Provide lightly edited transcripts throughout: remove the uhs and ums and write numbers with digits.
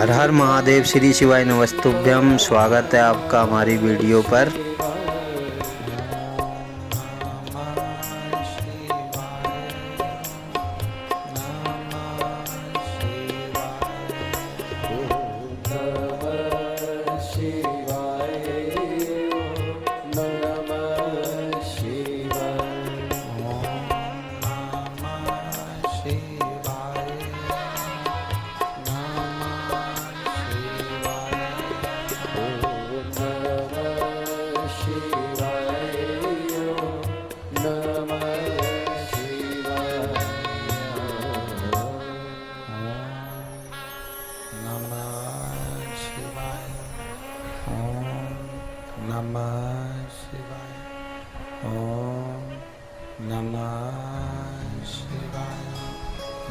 हर हर महादेव, श्री शिवाय नमस्तुभ्यम। स्वागत है आपका हमारी वीडियो पर।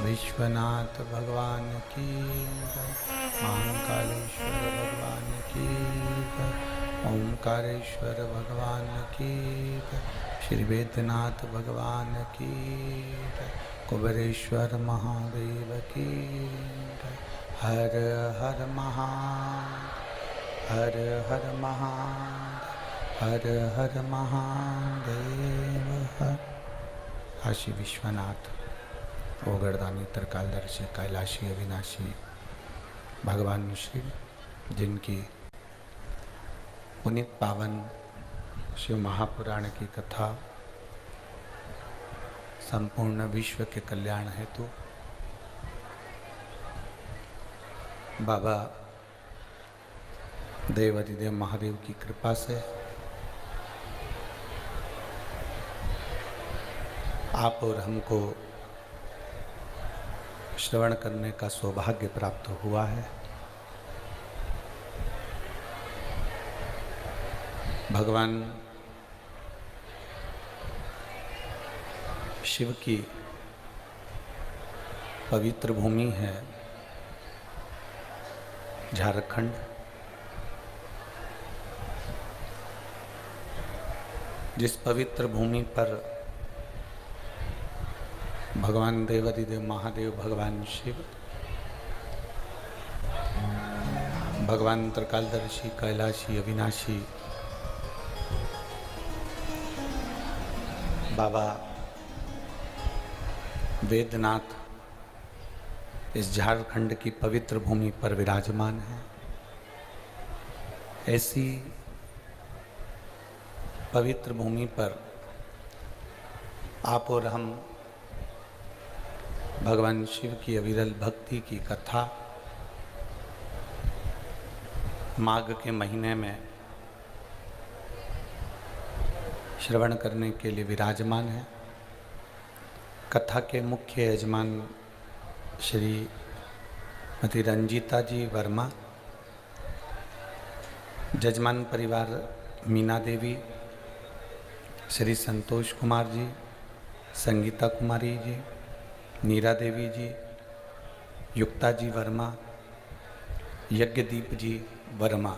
विश्वनाथ भगवान की जय, महाकालेश्वर भगवान की जय, ओंकारेश्वर भगवान की जय, श्री वेदनाथ भगवान की जय, कुबेरेश्वर महादेव की जय। हर हर महादेव, हर हर महादेव, हर हर महादेव। काशी विश्वनाथ, ओगरदानी, त्रिकालदर्शी, कैलाशी, अविनाशी भगवान श्री, जिनकी पुनीत पावन शिव महापुराण की कथा संपूर्ण विश्व के कल्याण हेतु बाबा देवाधिदेव महादेव की कृपा से आप और हमको श्रवण करने का सौभाग्य प्राप्त हुआ है। भगवान शिव की पवित्र भूमि है झारखंड। जिस पवित्र भूमि पर भगवान देवाधिदेव महादेव, भगवान शिव, भगवान त्रिकालदर्शी, कैलाशी, अविनाशी बाबा वेदनाथ इस झारखंड की पवित्र भूमि पर विराजमान है। ऐसी पवित्र भूमि पर आप और हम भगवान शिव की अविरल भक्ति की कथा माघ के महीने में श्रवण करने के लिए विराजमान है। कथा के मुख्य यजमान श्रीमती रंजीता जी वर्मा, जजमान परिवार मीना देवी, श्री संतोष कुमार जी, संगीता कुमारी जी, नीरा देवी जी, युक्ता जी वर्मा, यज्ञदीप जी वर्मा।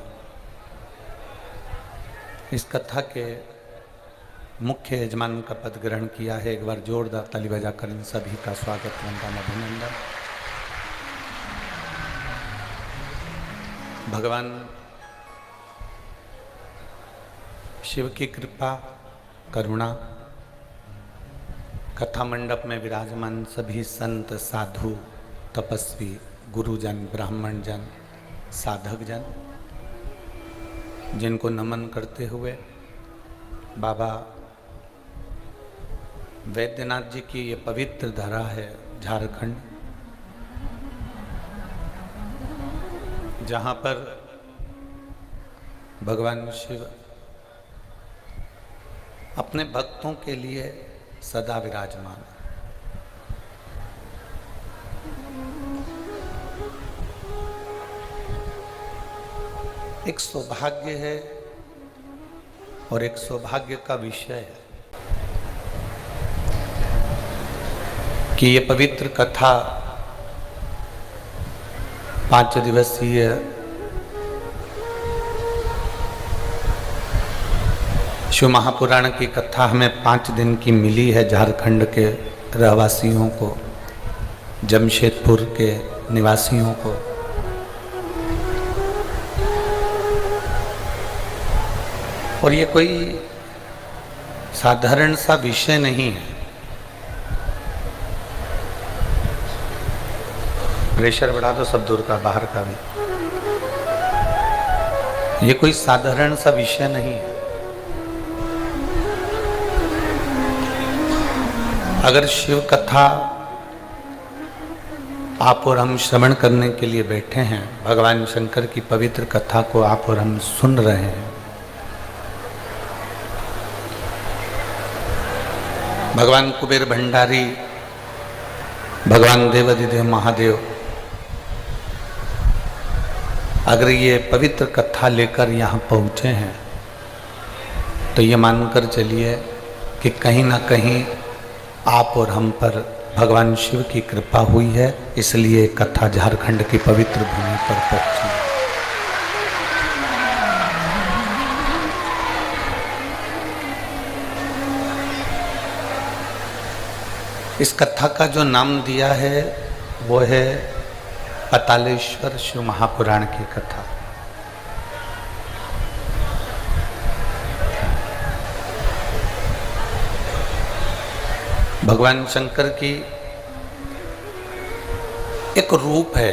इस कथा के मुख्य यजमान का पद ग्रहण किया है। एक बार जोरदार ताली बजाकर इन सभी का स्वागत, वंदन, अभिनंदन। भगवान शिव की कृपा, करुणा, कथा मंडप में विराजमान सभी संत, साधु, तपस्वी, गुरुजन, ब्राह्मण जन, साधक जन, जिनको नमन करते हुए बाबा वैद्यनाथ जी की ये पवित्र धरा है झारखंड, जहाँ पर भगवान शिव अपने भक्तों के लिए सदा विराजमान। एक सौभाग्य है और एक सौभाग्य का विषय है कि ये पवित्र कथा 5 दिवसीय शिव महापुराण की कथा हमें 5 दिन की मिली है झारखंड के रहवासियों को, जमशेदपुर के निवासियों को। और ये कोई साधारण सा विषय नहीं है। प्रेशर बढ़ा दो सब दूर का बाहर का भी। ये कोई साधारण सा विषय नहीं है। अगर शिव कथा आप और हम श्रवण करने के लिए बैठे हैं, भगवान शंकर की पवित्र कथा को आप और हम सुन रहे हैं, भगवान कुबेर भंडारी, भगवान देवाधिदेव महादेव अगर ये पवित्र कथा लेकर यहाँ पहुँचे हैं तो ये मानकर चलिए कि कहीं ना कहीं आप और हम पर भगवान शिव की कृपा हुई है, इसलिए कथा झारखंड की पवित्र भूमि पर पहुंची। इस कथा का जो नाम दिया है वो है पतालेश्वर शिव महापुराण की कथा। भगवान शंकर की एक रूप है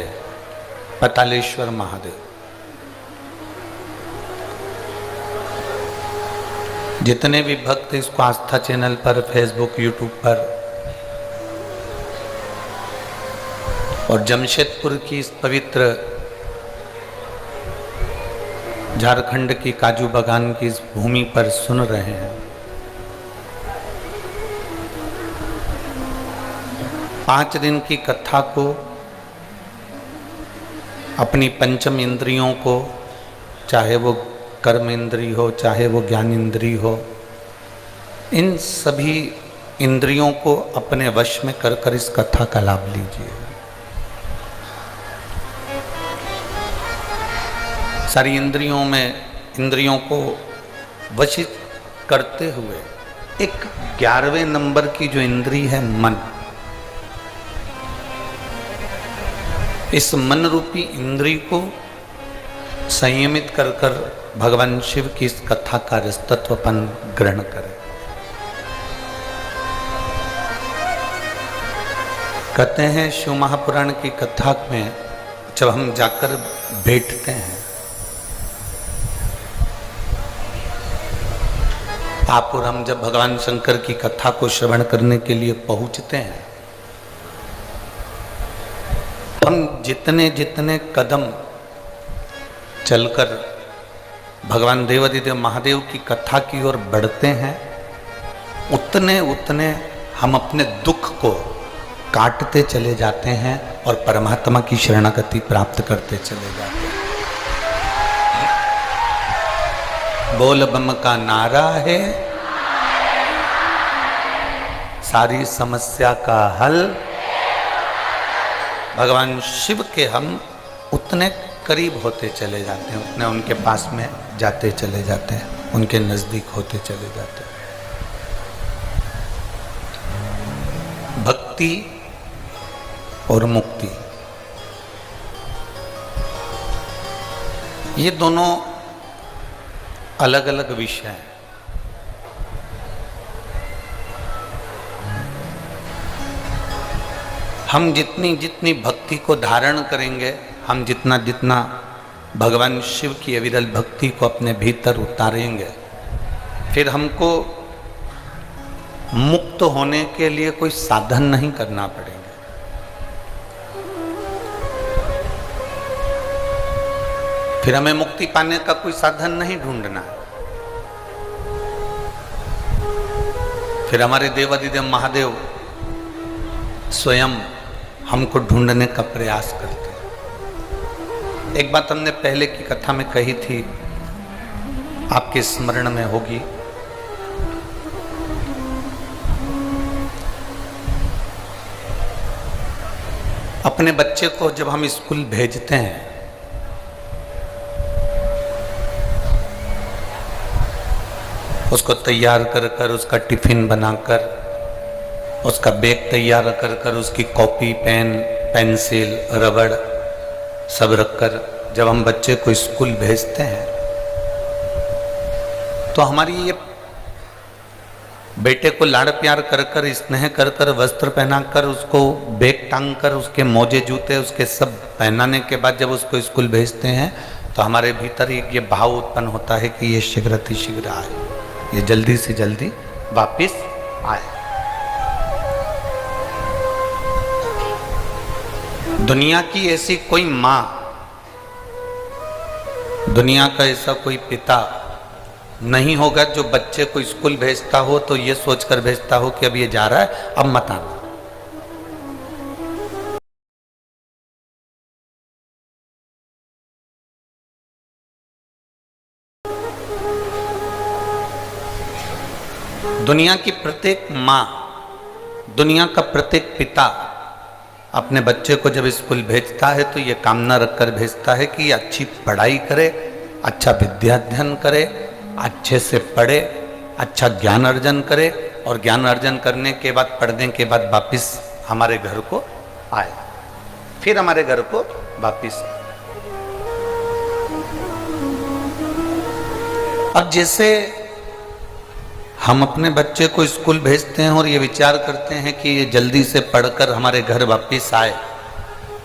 पतालेश्वर महादेव। जितने भी भक्त इसको आस्था चैनल पर, फेसबुक, यूट्यूब पर और जमशेदपुर की इस पवित्र झारखंड की काजू बागान की इस भूमि पर सुन रहे हैं, 5 दिन की कथा को अपनी पंचम इंद्रियों को, चाहे वो कर्म इंद्री हो, चाहे वो ज्ञान इंद्री हो, इन सभी इंद्रियों को अपने वश में कर कर इस कथा का लाभ लीजिए। सारी इंद्रियों को वशित करते हुए एक 11वें नंबर की जो इंद्री है मन, इस मन रूपी इंद्री को संयमित कर कर भगवान शिव की इस कथा का रसतत्वपन ग्रहण करें। कहते हैं शिव महापुराण की कथा में जब हम जाकर बैठते हैं, आप और हम जब भगवान शंकर की कथा को श्रवण करने के लिए पहुंचते हैं, हम जितने जितने कदम चलकर भगवान देवाधिदेव महादेव की कथा की ओर बढ़ते हैं, उतने उतने हम अपने दुख को काटते चले जाते हैं और परमात्मा की शरणागति प्राप्त करते चले जाते हैं। बोल बम का नारा है, सारी समस्या का हल। भगवान शिव के हम उतने करीब होते चले जाते हैं, उतने उनके पास में जाते चले जाते हैं, उनके नजदीक होते चले जाते हैं। भक्ति और मुक्ति, ये दोनों अलग अलग विषय हैं। हम जितनी जितनी भक्ति को धारण करेंगे, हम जितना जितना भगवान शिव की अविरल भक्ति को अपने भीतर उतारेंगे, फिर हमको मुक्त होने के लिए कोई साधन नहीं करना पड़ेगा। फिर हमें मुक्ति पाने का कोई साधन नहीं ढूंढना है। फिर हमारे देवाधिदेव महादेव स्वयं हमको ढूंढने का प्रयास करते हैं। एक बात हमने पहले की कथा में कही थी, आपके स्मरण में होगी। अपने बच्चे को जब हम स्कूल भेजते हैं, उसको तैयार कर कर, उसका टिफिन बनाकर, उसका बैग तैयार कर कर, उसकी कॉपी, पेन, पेंसिल, रबड़ सब रखकर जब हम बच्चे को स्कूल भेजते हैं, तो हमारी ये बेटे को लाड़ प्यार कर कर, स्नेह कर कर, वस्त्र पहना कर, उसको बैग टांग कर, उसके मोजे जूते उसके सब पहनाने के बाद जब उसको स्कूल भेजते हैं तो हमारे भीतर एक ये भाव उत्पन्न होता है कि ये शीघ्र अतिशीघ्र आए, ये जल्दी से जल्दी वापिस आए। दुनिया की ऐसी कोई माँ, दुनिया का ऐसा कोई पिता नहीं होगा जो बच्चे को स्कूल भेजता हो तो ये सोचकर भेजता हो कि अब ये जा रहा है, अब मत आना। दुनिया की प्रत्येक माँ, दुनिया का प्रत्येक पिता अपने बच्चे को जब स्कूल भेजता है तो ये कामना रखकर भेजता है कि ये अच्छी पढ़ाई करे, अच्छा विद्याध्ययन करे, अच्छे से पढ़े, अच्छा ज्ञान अर्जन करे और ज्ञान अर्जन करने के बाद, पढ़ने के बाद वापिस हमारे घर को आए, फिर हमारे घर को वापिस। अब जैसे हम अपने बच्चे को स्कूल भेजते हैं और ये विचार करते हैं कि ये जल्दी से पढ़कर हमारे घर वापिस आए,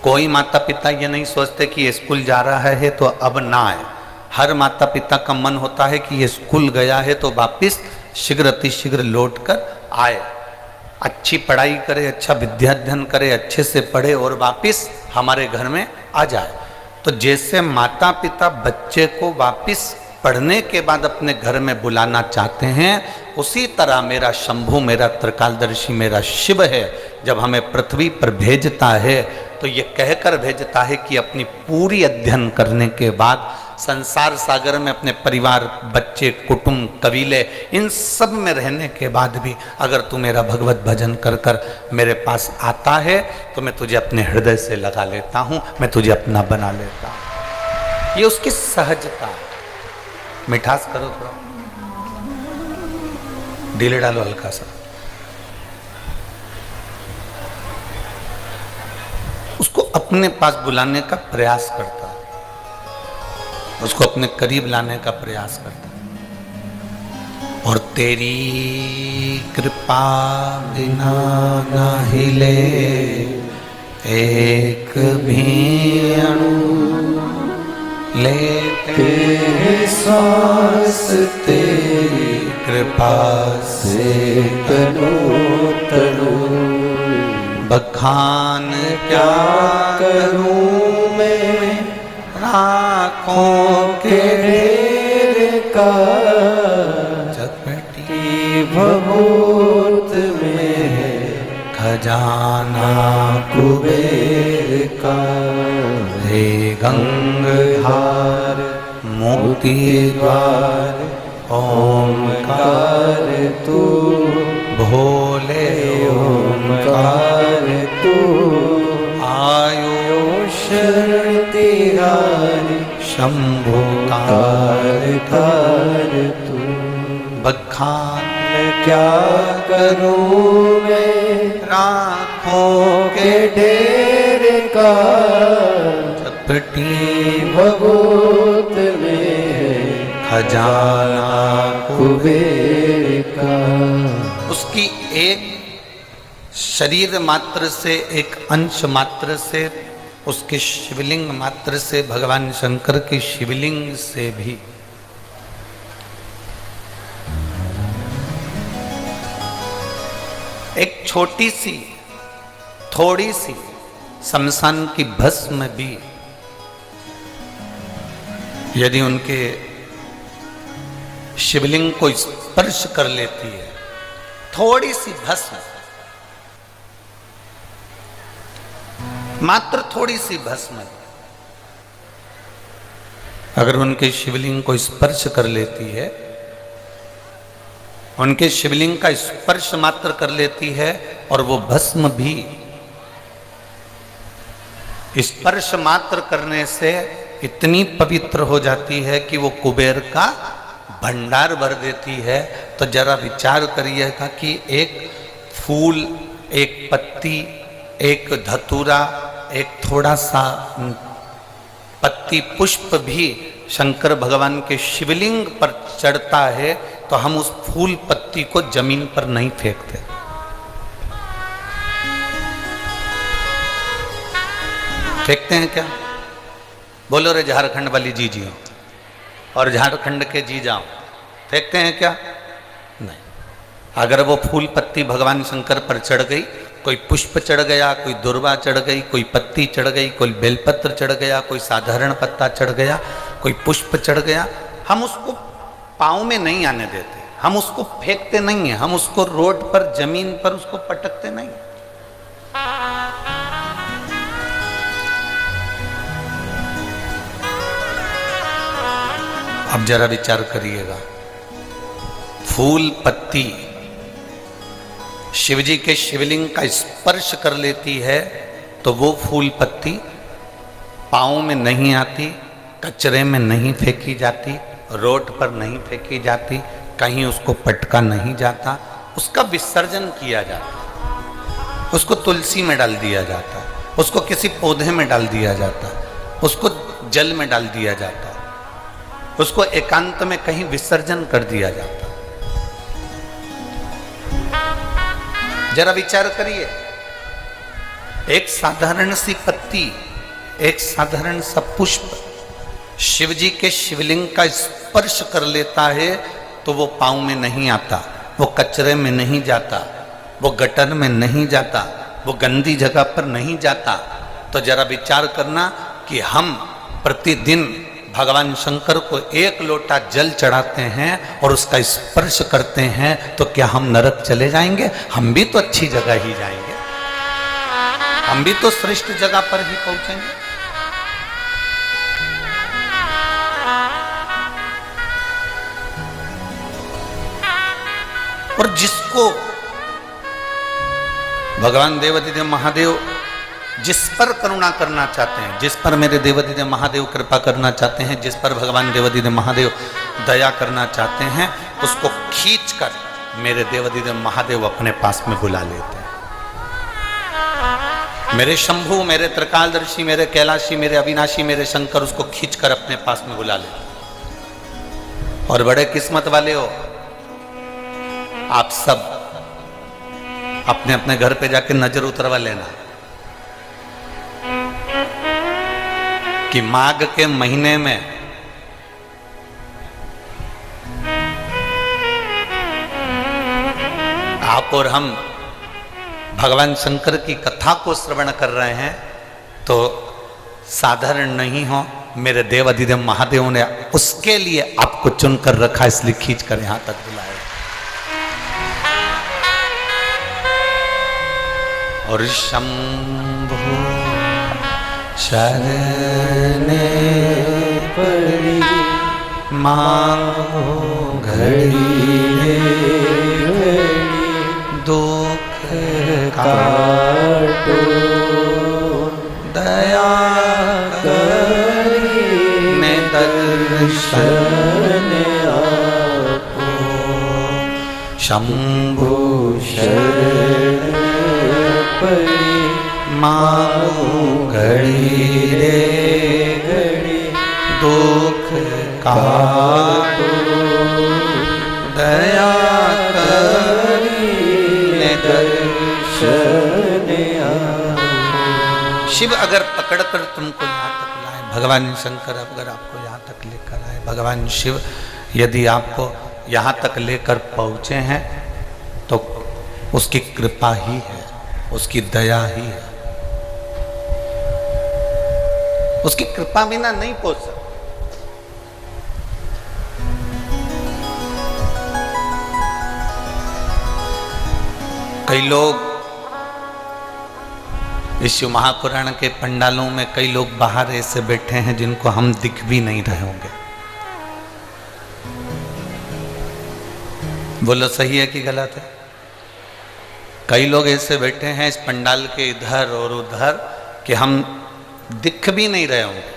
कोई माता पिता ये नहीं सोचते कि ये स्कूल जा रहा है तो अब ना आए। हर माता पिता का मन होता है कि ये स्कूल गया है तो वापिस शीघ्र अतिशीघ्र लौट कर आए, अच्छी पढ़ाई करे, अच्छा विद्याध्ययन करे, अच्छे से पढ़े और वापिस हमारे घर में आ जाए। तो जैसे माता पिता बच्चे को वापिस पढ़ने के बाद अपने घर में बुलाना चाहते हैं, उसी तरह मेरा शंभु, मेरा त्रिकालदर्शी, मेरा शिव है, जब हमें पृथ्वी पर भेजता है तो ये कहकर भेजता है कि अपनी पूरी अध्ययन करने के बाद संसार सागर में अपने परिवार, बच्चे, कुटुंब, कबीले, इन सब में रहने के बाद भी अगर तू मेरा भगवत भजन कर कर मेरे पास आता है तो मैं तुझे अपने हृदय से लगा लेता हूँ, मैं तुझे अपना बना लेता हूँ। ये उसकी सहजता है। मिठास करो थोड़ा, डीले डालो हल्का सा, उसको अपने पास बुलाने का प्रयास करता है, उसको अपने करीब लाने का प्रयास करता है। और तेरी कृपा बिना ना हिले एक भी अणु, लेते सांस तेरी कृपा से तनु तनु, बखान क्या करूं मैं आँखों के ढेर का, चपटी भभूत में खजाना कुबेर का, हे गंगाधार मोती द्वार ओमकार तू, भोले ओमकार तू, आयुष तिहारी शंभु कार तू, बखान क्या करूं मैं आँखों के ढेर का, चपटी भभूत में खजाना कुबेर का। उसकी एक शरीर मात्र से, एक अंश मात्र से, उसके शिवलिंग मात्र से, भगवान शंकर के शिवलिंग से भी एक छोटी सी, थोड़ी सी शमशान की भस्म भी यदि उनके शिवलिंग को स्पर्श कर लेती है, थोड़ी सी भस्म, मात्र थोड़ी सी भस्म अगर उनके शिवलिंग को स्पर्श कर लेती है, उनके शिवलिंग का स्पर्श मात्र कर लेती है और वो भस्म भी स्पर्श मात्र करने से इतनी पवित्र हो जाती है कि वो कुबेर का भंडार भर देती है। तो जरा विचार करिएगा कि एक फूल, एक पत्ती, एक धतूरा, एक थोड़ा सा पत्ती पुष्प भी शंकर भगवान के शिवलिंग पर चढ़ता है तो हम उस फूल पत्ती को जमीन पर नहीं फेंकते। फेंकते हैं क्या? बोलो रे झारखंड वाली जीजियों और झारखंड के जी जाओ, फेंकते हैं क्या? नहीं। अगर वो फूल पत्ती भगवान शंकर पर चढ़ गई, कोई पुष्प चढ़ गया, कोई दुर्वा चढ़ गई, कोई पत्ती चढ़ गई, कोई बेलपत्र चढ़ गया, कोई साधारण पत्ता चढ़ गया, कोई पुष्प चढ़ गया, हम उसको पाँव में नहीं आने देते, हम उसको फेंकते नहीं है, हम उसको रोड पर जमीन पर उसको पटकते नहीं। अब जरा विचार करिएगा, फूल पत्ती शिवजी के शिवलिंग का स्पर्श कर लेती है तो वो फूल पत्ती पाँव में नहीं आती, कचरे में नहीं फेंकी जाती, रोड पर नहीं फेंकी जाती, कहीं उसको पटका नहीं जाता, उसका विसर्जन किया जाता, उसको तुलसी में डाल दिया जाता, उसको किसी पौधे में डाल दिया जाता, उसको जल में डाल दिया जाता, उसको एकांत में कहीं विसर्जन कर दिया जाता। जरा विचार करिए, एक साधारण सी पत्ती, एक साधारण सा पुष्प शिवजी के शिवलिंग का स्पर्श कर लेता है तो वो पाँव में नहीं आता, वो कचरे में नहीं जाता, वो गटर में नहीं जाता, वो गंदी जगह पर नहीं जाता। तो जरा विचार करना कि हम प्रतिदिन भगवान शंकर को एक लोटा जल चढ़ाते हैं और उसका स्पर्श करते हैं तो क्या हम नरक चले जाएंगे? हम भी तो अच्छी जगह ही जाएंगे, हम भी तो श्रेष्ठ जगह पर ही पहुंचेंगे। और जिसको भगवान देवाधिदेव महादेव जिस पर करुणा करना चाहते हैं, जिस पर मेरे देवाधिदेव महादेव कृपा करना चाहते हैं, जिस पर भगवान देवाधिदेव महादेव दया करना चाहते हैं, उसको खींचकर मेरे देवाधिदेव महादेव अपने पास में बुला लेते हैं। मेरे शंभु, मेरे त्रिकालदर्शी, मेरे कैलाशी, मेरे अविनाशी, मेरे शंकर उसको खींचकर अपने पास में बुला लेते हैं। और बड़े किस्मत वाले हो आप सब, अपने अपने घर पे जाके नजर उतरवा लेना कि माघ के महीने में आप और हम भगवान शंकर की कथा को श्रवण कर रहे हैं तो साधारण नहीं हो, मेरे देव अधिदेव महादेव ने उसके लिए आपको चुनकर रखा, इसलिए खींच कर यहां तक बुलाया। और शंभु शरणे पड़ी मांगो घड़ी दुख काटो दया करी ने दर्शन आपो। शंभु शरण पड़ी मांगो घड़ी रे घड़ी दुख काटो दया करी ने दर्शन आपो। शिव अगर पकड़कर तुमको यहाँ तक लाए, भगवान शंकर अगर आपको यहाँ तक लेकर आए, भगवान शिव यदि आपको यहाँ तक लेकर पहुँचे हैं तो उसकी कृपा ही है, उसकी दया ही है, उसकी कृपा बिना नहीं पहुंच सकते। कई लोग इस शिव महापुराण के पंडालों में, कई लोग बाहर ऐसे बैठे हैं जिनको हम दिख भी नहीं रहे होंगे। बोलो सही है कि गलत है? कई लोग ऐसे बैठे हैं इस पंडाल के इधर और उधर कि हम दिख भी नहीं रहे होंगे।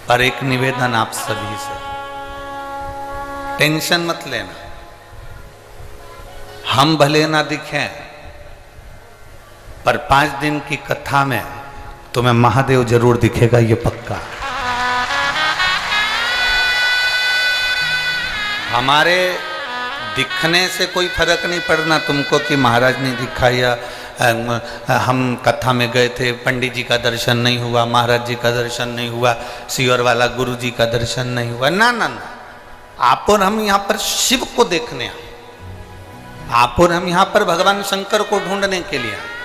पर एक निवेदन आप सभी से, टेंशन मत लेना, हम भले ना दिखें पर 5 दिन की कथा में तुम्हें महादेव जरूर दिखेगा, ये पक्का। हमारे दिखने से कोई फर्क नहीं पड़ना तुमको कि महाराज ने दिखा या हम कथा में गए थे, पंडित जी का दर्शन नहीं हुआ, महाराज जी का दर्शन नहीं हुआ, सियोर वाला गुरु जी का दर्शन नहीं हुआ। ना ना ना, आप और हम यहाँ पर शिव को देखने आए, आप और हम यहाँ पर भगवान शंकर को ढूंढने के लिए आए।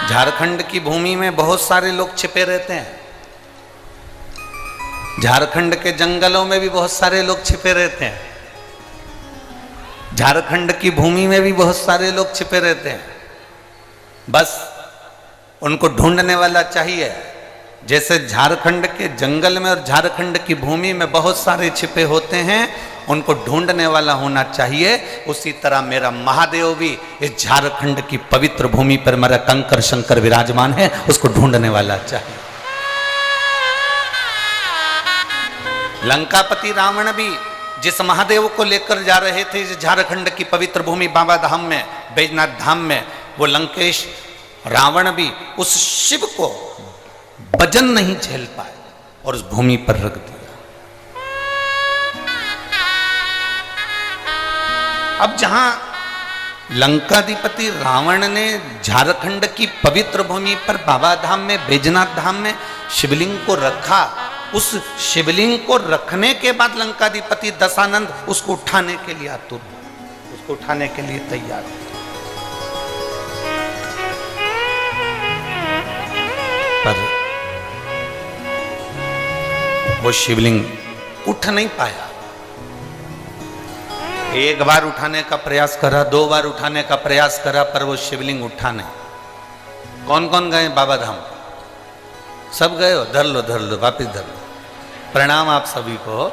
झारखंड की भूमि में बहुत सारे लोग छिपे रहते हैं, झारखंड के जंगलों में भी बहुत सारे लोग छिपे रहते हैं, झारखंड की भूमि में भी बहुत सारे लोग छिपे रहते हैं। बस उनको ढूंढने वाला चाहिए। जैसे झारखंड के जंगल में और झारखंड की भूमि में बहुत सारे छिपे होते हैं, उनको ढूंढने वाला होना चाहिए। उसी तरह मेरा महादेव भी इस झारखंड की पवित्र भूमि पर मेरा कंकर शंकर विराजमान है, उसको ढूंढने वाला चाहिए। लंकापति रावण भी जिस महादेव को लेकर जा रहे थे इस झारखंड की पवित्र भूमि बाबा धाम में, बैजनाथ धाम में, वो लंकेश रावण भी उस शिव को वजन नहीं झेल पाए और उस भूमि पर रख दिया। अब जहां लंकाधिपति रावण ने झारखंड की पवित्र भूमि पर बाबा धाम में, बैजनाथ धाम में शिवलिंग को रखा, उस शिवलिंग को रखने के बाद लंकाधिपति दशानंद उसको उठाने के लिए आतुर, उसको उठाने के लिए तैयार। पर वो शिवलिंग उठ नहीं पाया। एक बार उठाने का प्रयास करा, 2 बार उठाने का प्रयास करा, पर वो शिवलिंग उठा नहीं। कौन कौन गए बाबा धाम? सब गए हो? धर लो, वापिस धर लो। प्रणाम आप सभी को,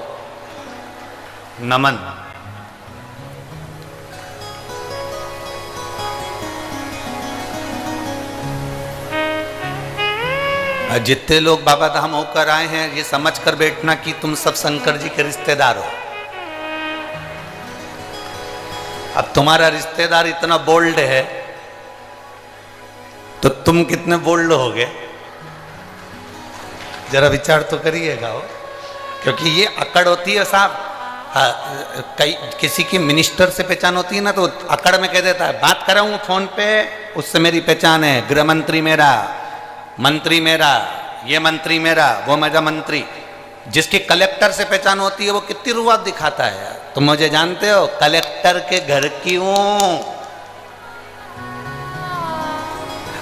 नमन। जितने लोग बाबा धाम होकर आए हैं ये समझ कर बैठना कि तुम सब शंकर जी के रिश्तेदार हो। अब तुम्हारा रिश्तेदार इतना बोल्ड है तो तुम कितने बोल्ड होगे, जरा विचार तो करिएगा हो। क्योंकि ये अकड़ होती है साहब, कई किसी की मिनिस्टर से पहचान होती है ना, तो अकड़ में कह देता है बात कर रहा हूँ फोन पे, उससे मेरी पहचान है, गृह मंत्री मेरा, मंत्री मेरा, ये मंत्री मेरा, वो मेरा मंत्री। जिसकी कलेक्टर से पहचान होती है वो कितनी रुआब दिखाता है। तुम मुझे जानते हो, कलेक्टर के घर की हूं।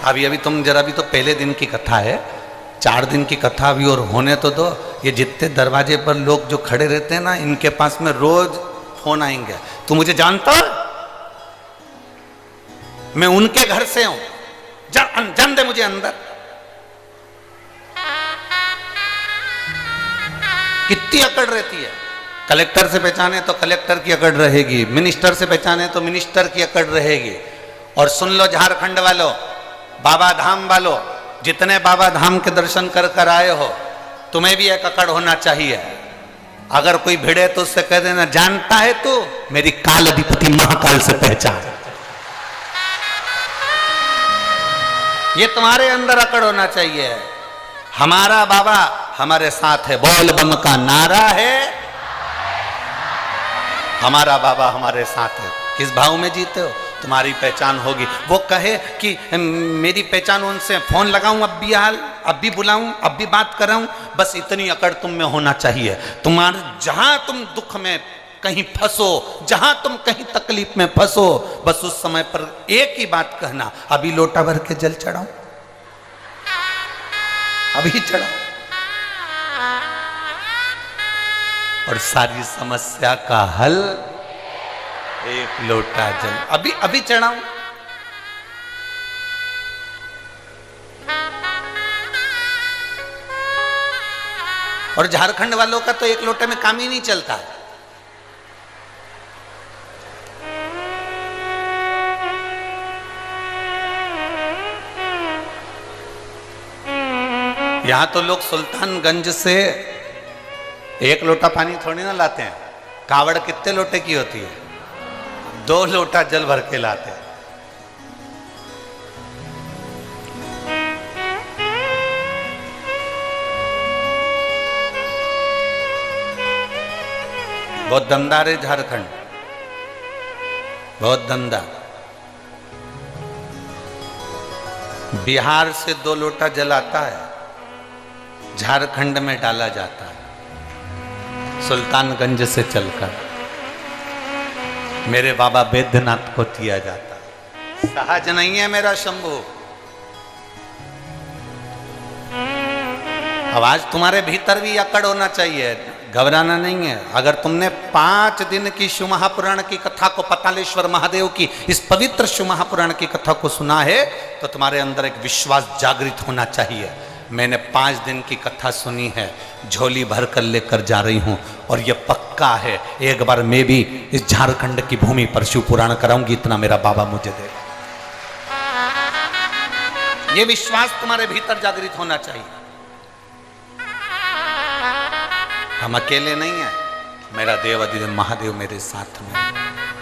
अभी तुम जरा भी तो पहले दिन की कथा है, 4 दिन की कथा भी और होने तो दो। ये जितने दरवाजे पर लोग जो खड़े रहते हैं ना, इनके पास में रोज फोन आएंगे, तू मुझे जानता है, मैं उनके घर से हूं, जान दे मुझे अंदर। कितनी अकड़ रहती है। कलेक्टर से पहचाने तो कलेक्टर की अकड़ रहेगी, मिनिस्टर से पहचाने तो मिनिस्टर की अकड़ रहेगी। और सुन लो झारखंड वालों, बाबा धाम वालों, जितने बाबा धाम के दर्शन कर कर आए हो, तुम्हें भी एक अकड़ होना चाहिए। अगर कोई भिड़े तो उससे कह देना, जानता है तू मेरी काल अधिपति महाकाल से पहचान। ये तुम्हारे अंदर अकड़ होना चाहिए। हमारा बाबा हमारे साथ है, बोल बम का नारा है, हमारा बाबा हमारे साथ है। किस भाव में जीते हो, तुम्हारी पहचान होगी। वो कहे कि मेरी पहचान उनसे, फोन लगाऊं अब भी, हाल अब भी बुलाऊं, अब भी बात कराऊं, बस इतनी अकड़ तुम में होना चाहिए। तुम्हारे जहां तुम दुख में कहीं फंसो, जहां तुम कहीं तकलीफ में फंसो, बस उस समय पर एक ही बात कहना, अभी लोटा भर के जल चढ़ाऊं, अभी चढ़ाओ, और सारी समस्या का हल एक लोटा जल, अभी चढ़ाऊं। और झारखंड वालों का तो एक लोटे में काम ही नहीं चलता है। यहां तो लोग सुल्तानगंज से एक लोटा पानी थोड़ी ना लाते हैं, कावड़ कितने लोटे की होती है? 2 लोटा जल भर के लाते हैं। बहुत दमदार है झारखंड, बहुत दमदार। बिहार से 2 लोटा जल आता है, झारखंड में डाला जाता है सुल्तानगंज से चलकर मेरे बाबा बैद्यनाथ को दिया जाता है। सहज नहीं है मेरा शंभू। अब आज तुम्हारे भीतर भी अकड़ होना चाहिए, घबराना नहीं है। अगर तुमने 5 दिन की शिव महापुराण की कथा को, पतालेश्वर महादेव की इस पवित्र शिव महापुराण की कथा को सुना है तो तुम्हारे अंदर एक विश्वास जागृत होना चाहिए। मैंने 5 दिन की कथा सुनी है, झोली भर कर लेकर जा रही हूं और यह पक्का है एक बार मैं भी इस झारखंड की भूमि पर शिव पुराण कराऊंगी, इतना मेरा बाबा मुझे देगा। यह विश्वास तुम्हारे भीतर जागृत होना चाहिए। हम अकेले नहीं हैं, मेरा देव अधिदेव महादेव मेरे साथ में,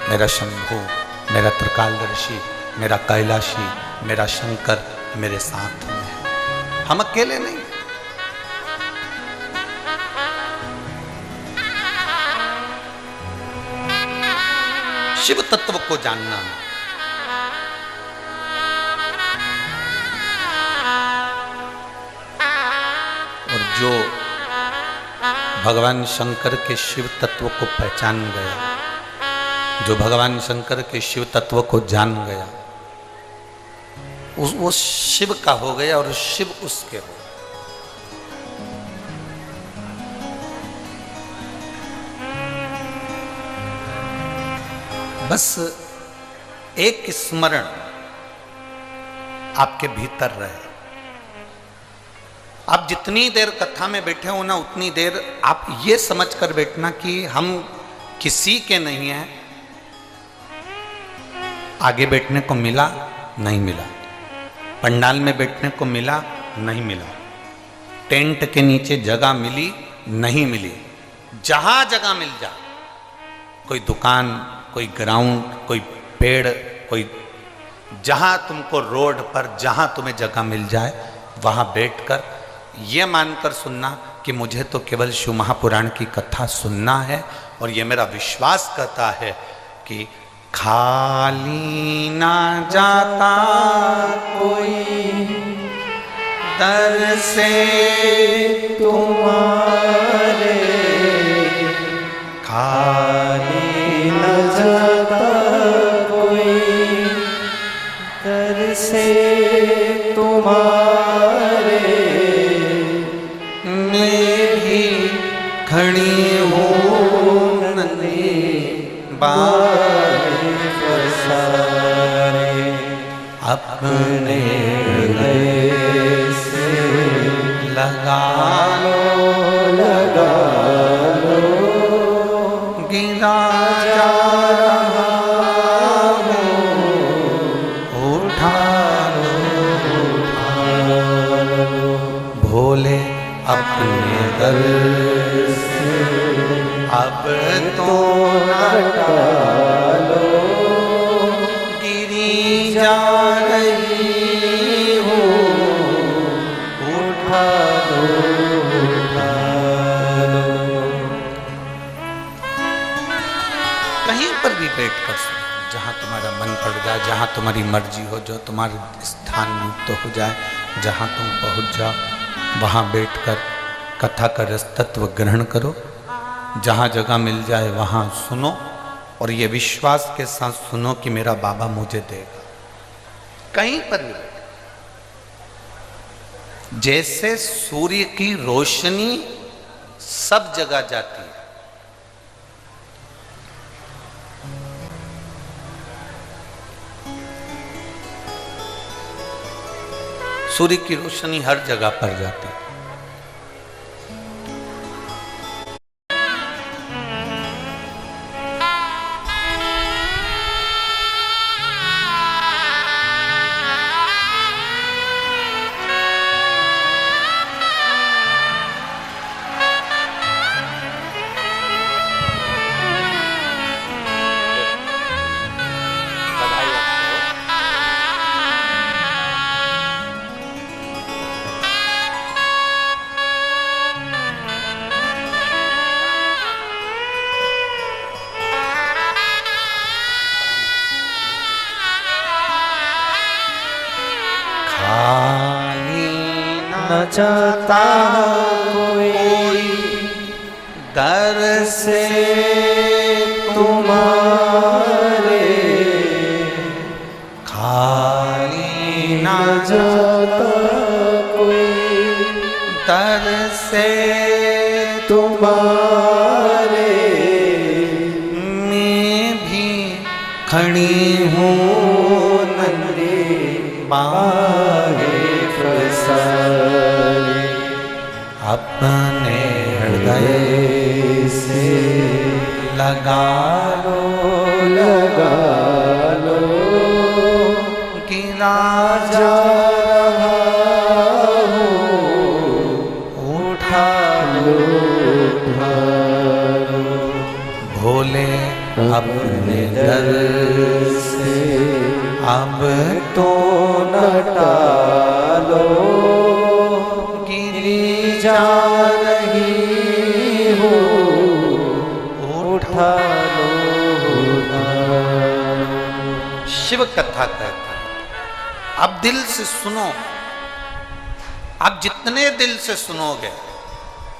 मेरा शंभू, मेरा त्रिकालदर्शी, मेरा कैलाशी, मेरा शंकर मेरे साथ में। हम अकेले नहीं। शिव तत्व को जानना, और जो भगवान शंकर के शिव तत्व को पहचान गया, जो भगवान शंकर के शिव तत्व को जान गया, वो शिव का हो गया और शिव उसके हो। बस एक स्मरण आपके भीतर रहे। आप जितनी देर कथा में बैठे हो ना, उतनी देर आप ये समझकर बैठना कि हम किसी के नहीं हैं। आगे बैठने को मिला नहीं मिला, पंडाल में बैठने को मिला नहीं मिला, टेंट के नीचे जगह मिली नहीं मिली, जहां जगह मिल जाए, कोई दुकान, कोई ग्राउंड, कोई पेड़, कोई जहां तुमको रोड पर जहां तुम्हें जगह मिल जाए वहां बैठकर ये मानकर सुनना कि मुझे तो केवल शिव महापुराण की कथा सुनना है और ये मेरा विश्वास करता है कि खाली ना जाता कोई दर से तुम्हारे, खाली ना जाता कोई दर से तुम्हारे, मैं भी खड़ी हूँ नन्ही अपने हृदय से लगा लो, गिरा जा रहा हूँ, उठा लो, भोले अपने दर से अब तो हटा लो, गिरी जा रही हूँ, उठा लो, उठा लो। कहीं पर भी बैठ कर सुनो, जहाँ तुम्हारा मन पड़ जाए, जहाँ तुम्हारी मर्जी हो, जो तुम्हारे स्थान नियुक्त हो जाए, जहाँ तुम पहुँच जाओ वहाँ बैठकर कथा का रस तत्व ग्रहण करो। जहाँ जगह मिल जाए वहाँ सुनो और ये विश्वास के साथ सुनो कि मेरा बाबा मुझे देगा। कहीं पर भी जैसे सूर्य की रोशनी सब जगह जाती है, सूर्य की रोशनी हर जगह पर जाती है। न चाहता कोई, दर से तुम्हारे खाली न जाता कोई, दर से तुम्हारे मैं भी खड़ी हूँ नंगे बाहें फैसाए, अपने हृदय से लगा लो गिरा जा रहा हूँ, उठा लो भोले अपने दर से अब तो न टालो, गिरी जा रही हो, उठा लो। शिव कथा कहता है अब दिल से सुनो, आप जितने दिल से सुनोगे,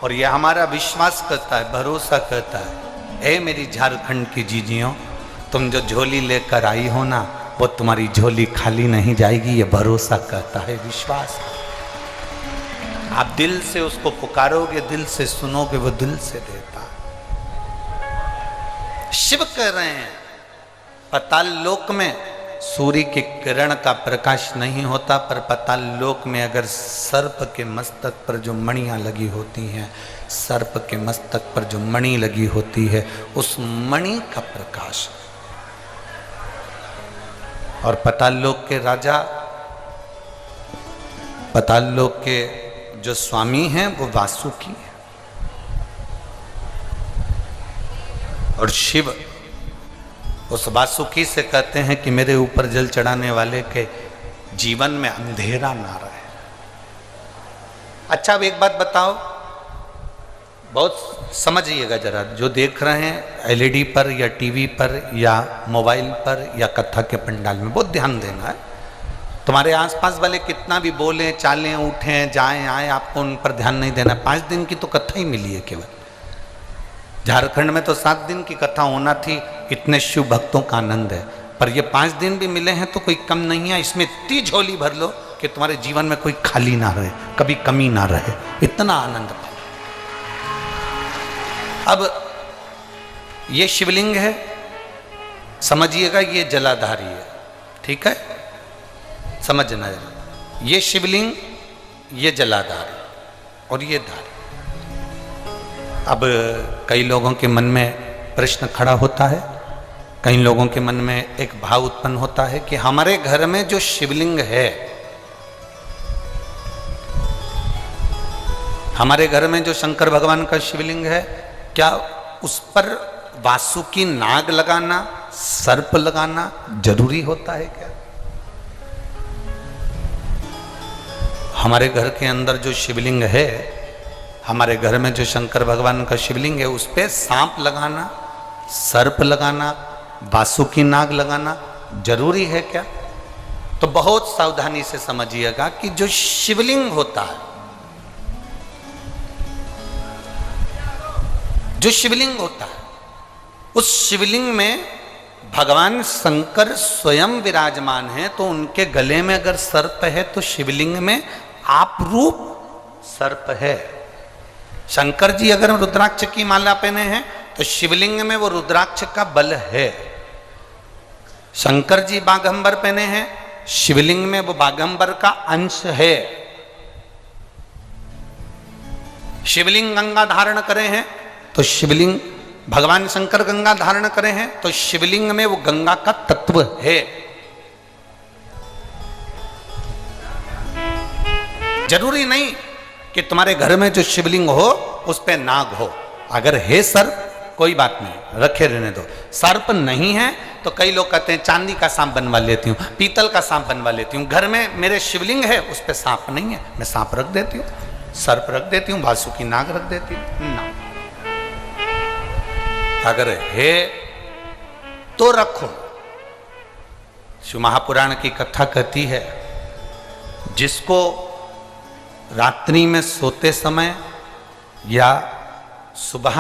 और यह हमारा विश्वास करता है, भरोसा करता है, ए मेरी झारखंड की जीजियों, तुम जो झोली लेकर आई हो ना, वो तुम्हारी झोली खाली नहीं जाएगी, ये भरोसा करता है, विश्वास। आप दिल से उसको पुकारोगे, दिल से सुनोगे, वो दिल से देता। शिव कह रहे हैं पाताल लोक में सूर्य के किरण का प्रकाश नहीं होता, पर पाताल लोक में अगर सर्प के मस्तक पर जो मणियां लगी होती हैं, सर्प के मस्तक पर जो मणि लगी होती है, उस मणि का प्रकाश। और पाताल लोक के राजा, पाताल लोक के जो स्वामी हैं वो वासुकी है, और शिव उस वासुकी से कहते हैं कि मेरे ऊपर जल चढ़ाने वाले के जीवन में अंधेरा ना रहे। अच्छा अब एक बात बताओ, बहुत समझिएगा जरा, जो देख रहे हैं एलईडी पर या टीवी पर या मोबाइल पर या कथा के पंडाल में, बहुत ध्यान देना है। तुम्हारे आसपास वाले कितना भी बोलें चालें उठें जाएं आए, आपको उन पर ध्यान नहीं देना। 5 दिन की तो कथा ही मिली है केवल। झारखंड में तो 7 दिन की कथा होना थी, इतने शिव भक्तों का आनंद है, पर ये 5 दिन भी मिले हैं तो कोई कम नहीं है। इसमें इतनी झोली भर लो कि तुम्हारे जीवन में कोई खाली ना रहे, कभी कमी ना रहे, इतना आनंद पाओ। अब ये शिवलिंग है, समझिएगा, ये जलाधारी है, ठीक है, समझना जरा। ये शिवलिंग, ये जलाधारी और ये धारी। अब कई लोगों के मन में प्रश्न खड़ा होता है, कई लोगों के मन में एक भाव उत्पन्न होता है कि हमारे घर में जो शिवलिंग है, हमारे घर में जो शंकर भगवान का शिवलिंग है, क्या उस पर वासुकी नाग लगाना, सर्प लगाना जरूरी होता है क्या? हमारे घर के अंदर जो शिवलिंग है, हमारे घर में जो शंकर भगवान का शिवलिंग है, उस पे सांप लगाना, सर्प लगाना, वासुकी नाग लगाना जरूरी है क्या? तो बहुत सावधानी से समझिएगा कि जो शिवलिंग होता है, जो शिवलिंग होता है, उस शिवलिंग में भगवान शंकर स्वयं विराजमान है। तो उनके गले में अगर सर्प है तो शिवलिंग में आप रूप सर्प है। शंकर जी अगर रुद्राक्ष की माला पहने हैं तो शिवलिंग में वो रुद्राक्ष का बल है। शंकर जी बाघंबर पहने हैं, शिवलिंग में वो बाघंबर का अंश है। शिवलिंग गंगा धारण करे हैं तो शिवलिंग, भगवान शंकर गंगा धारण करे हैं तो शिवलिंग में वो गंगा का तत्व है। जरूरी नहीं कि तुम्हारे घर में जो शिवलिंग हो उस पे नाग हो। अगर है सर्प कोई बात नहीं, रखे रहने दो। सर्प नहीं है तो कई लोग कहते हैं चांदी का सांप बनवा लेती हूँ, पीतल का सांप बनवा लेती हूँ। घर में मेरे शिवलिंग है, उस पे सांप नहीं है, मैं सांप रख देती हूँ, सर्प रख देती हूँ, वासुकी नाग रख देती हूँ ना। अगर है तो रखो। शिव महापुराण की कथा कहती है, जिसको रात्रि में सोते समय या सुबह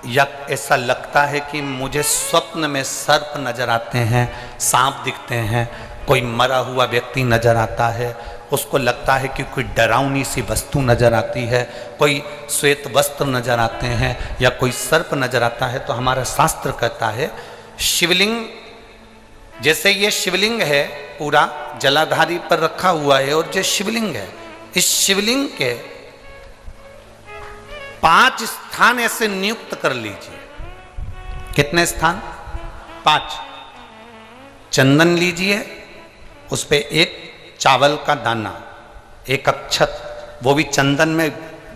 या ऐसा लगता है कि मुझे स्वप्न में सर्प नजर आते हैं, सांप दिखते हैं, कोई मरा हुआ व्यक्ति नजर आता है, उसको लगता है कि कोई डरावनी सी वस्तु नजर आती है, कोई श्वेत वस्त्र नजर आते हैं या कोई सर्प नजर आता है, तो हमारा शास्त्र कहता है शिवलिंग, जैसे ये शिवलिंग है पूरा जलाधारी पर रखा हुआ है और जो शिवलिंग है, इस शिवलिंग के 5 स्थान ऐसे नियुक्त कर लीजिए। कितने स्थान? 5। चंदन लीजिए, उस पे एक चावल का दाना, एक अक्षत, वो भी चंदन में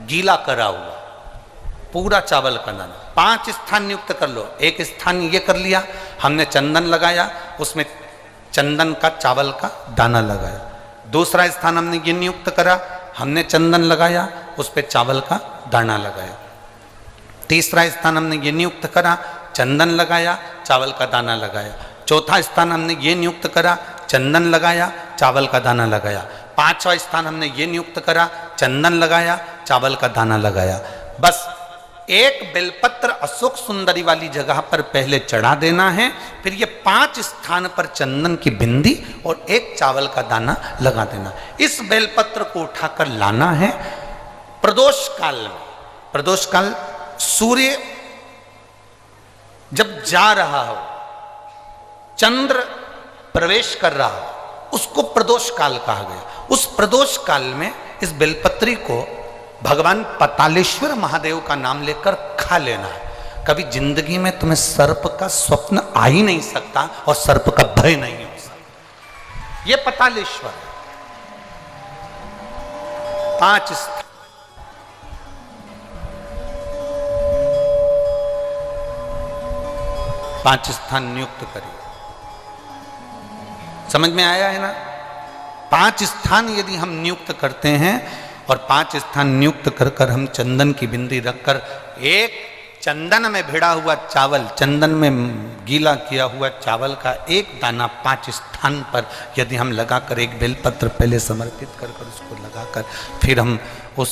गीला करा हुआ, पूरा चावल का दाना, 5 स्थान नियुक्त कर लो। एक स्थान ये कर लिया, हमने चंदन लगाया, उसमें चंदन का चावल का दाना लगाया। दूसरा स्थान हमने ये नियुक्त करा, हमने चंदन लगाया, उस पर चावल का दाना लगाया। तीसरा स्थान हमने ये नियुक्त करा, चंदन लगाया, चावल का दाना लगाया। चौथा स्थान हमने ये नियुक्त करा, चंदन लगाया, चावल का दाना लगाया। 5वां स्थान हमने ये नियुक्त करा, चंदन लगाया, चावल का दाना लगाया। बस एक बेलपत्र अशोक सुंदरी वाली जगह पर पहले चढ़ा देना है, फिर ये 5 स्थान पर चंदन की बिंदी और एक चावल का दाना लगा देना। इस बेलपत्र को उठाकर लाना है प्रदोष काल में। प्रदोष काल सूर्य जब जा रहा हो, चंद्र प्रवेश कर रहा हो, उसको प्रदोष काल कहा गया। उस प्रदोष काल में इस बेलपत्री को भगवान पतालेश्वर महादेव का नाम लेकर खा लेना है। कभी जिंदगी में तुम्हें सर्प का स्वप्न आ ही नहीं सकता और सर्प का भय नहीं हो सकता। यह पतालेश्वर है। 5 स्थान, पांच स्थान नियुक्त करिए। समझ में आया है ना? 5 स्थान यदि हम नियुक्त करते हैं और 5 स्थान नियुक्त कर कर हम चंदन की बिंदी रखकर एक चंदन में भिड़ा हुआ चावल, चंदन में गीला किया हुआ चावल का एक दाना 5 स्थान पर यदि हम लगाकर एक बेलपत्र पहले समर्पित कर कर उसको लगाकर फिर हम उस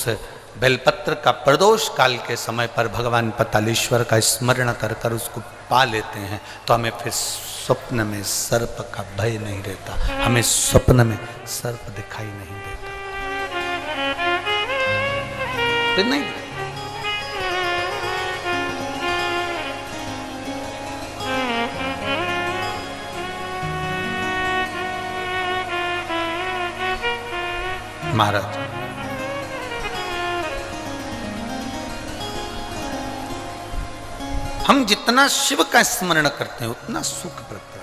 बेलपत्र का प्रदोष काल के समय पर भगवान पतालेश्वर का स्मरण कर कर उसको पा लेते हैं, तो हमें फिर स्वप्न में सर्प का भय नहीं रहता, हमें स्वप्न में सर्प दिखाई नहीं देता। फिर नहीं महाराज, हम जितना शिव का स्मरण करते हैं उतना सुख प्राप्त है।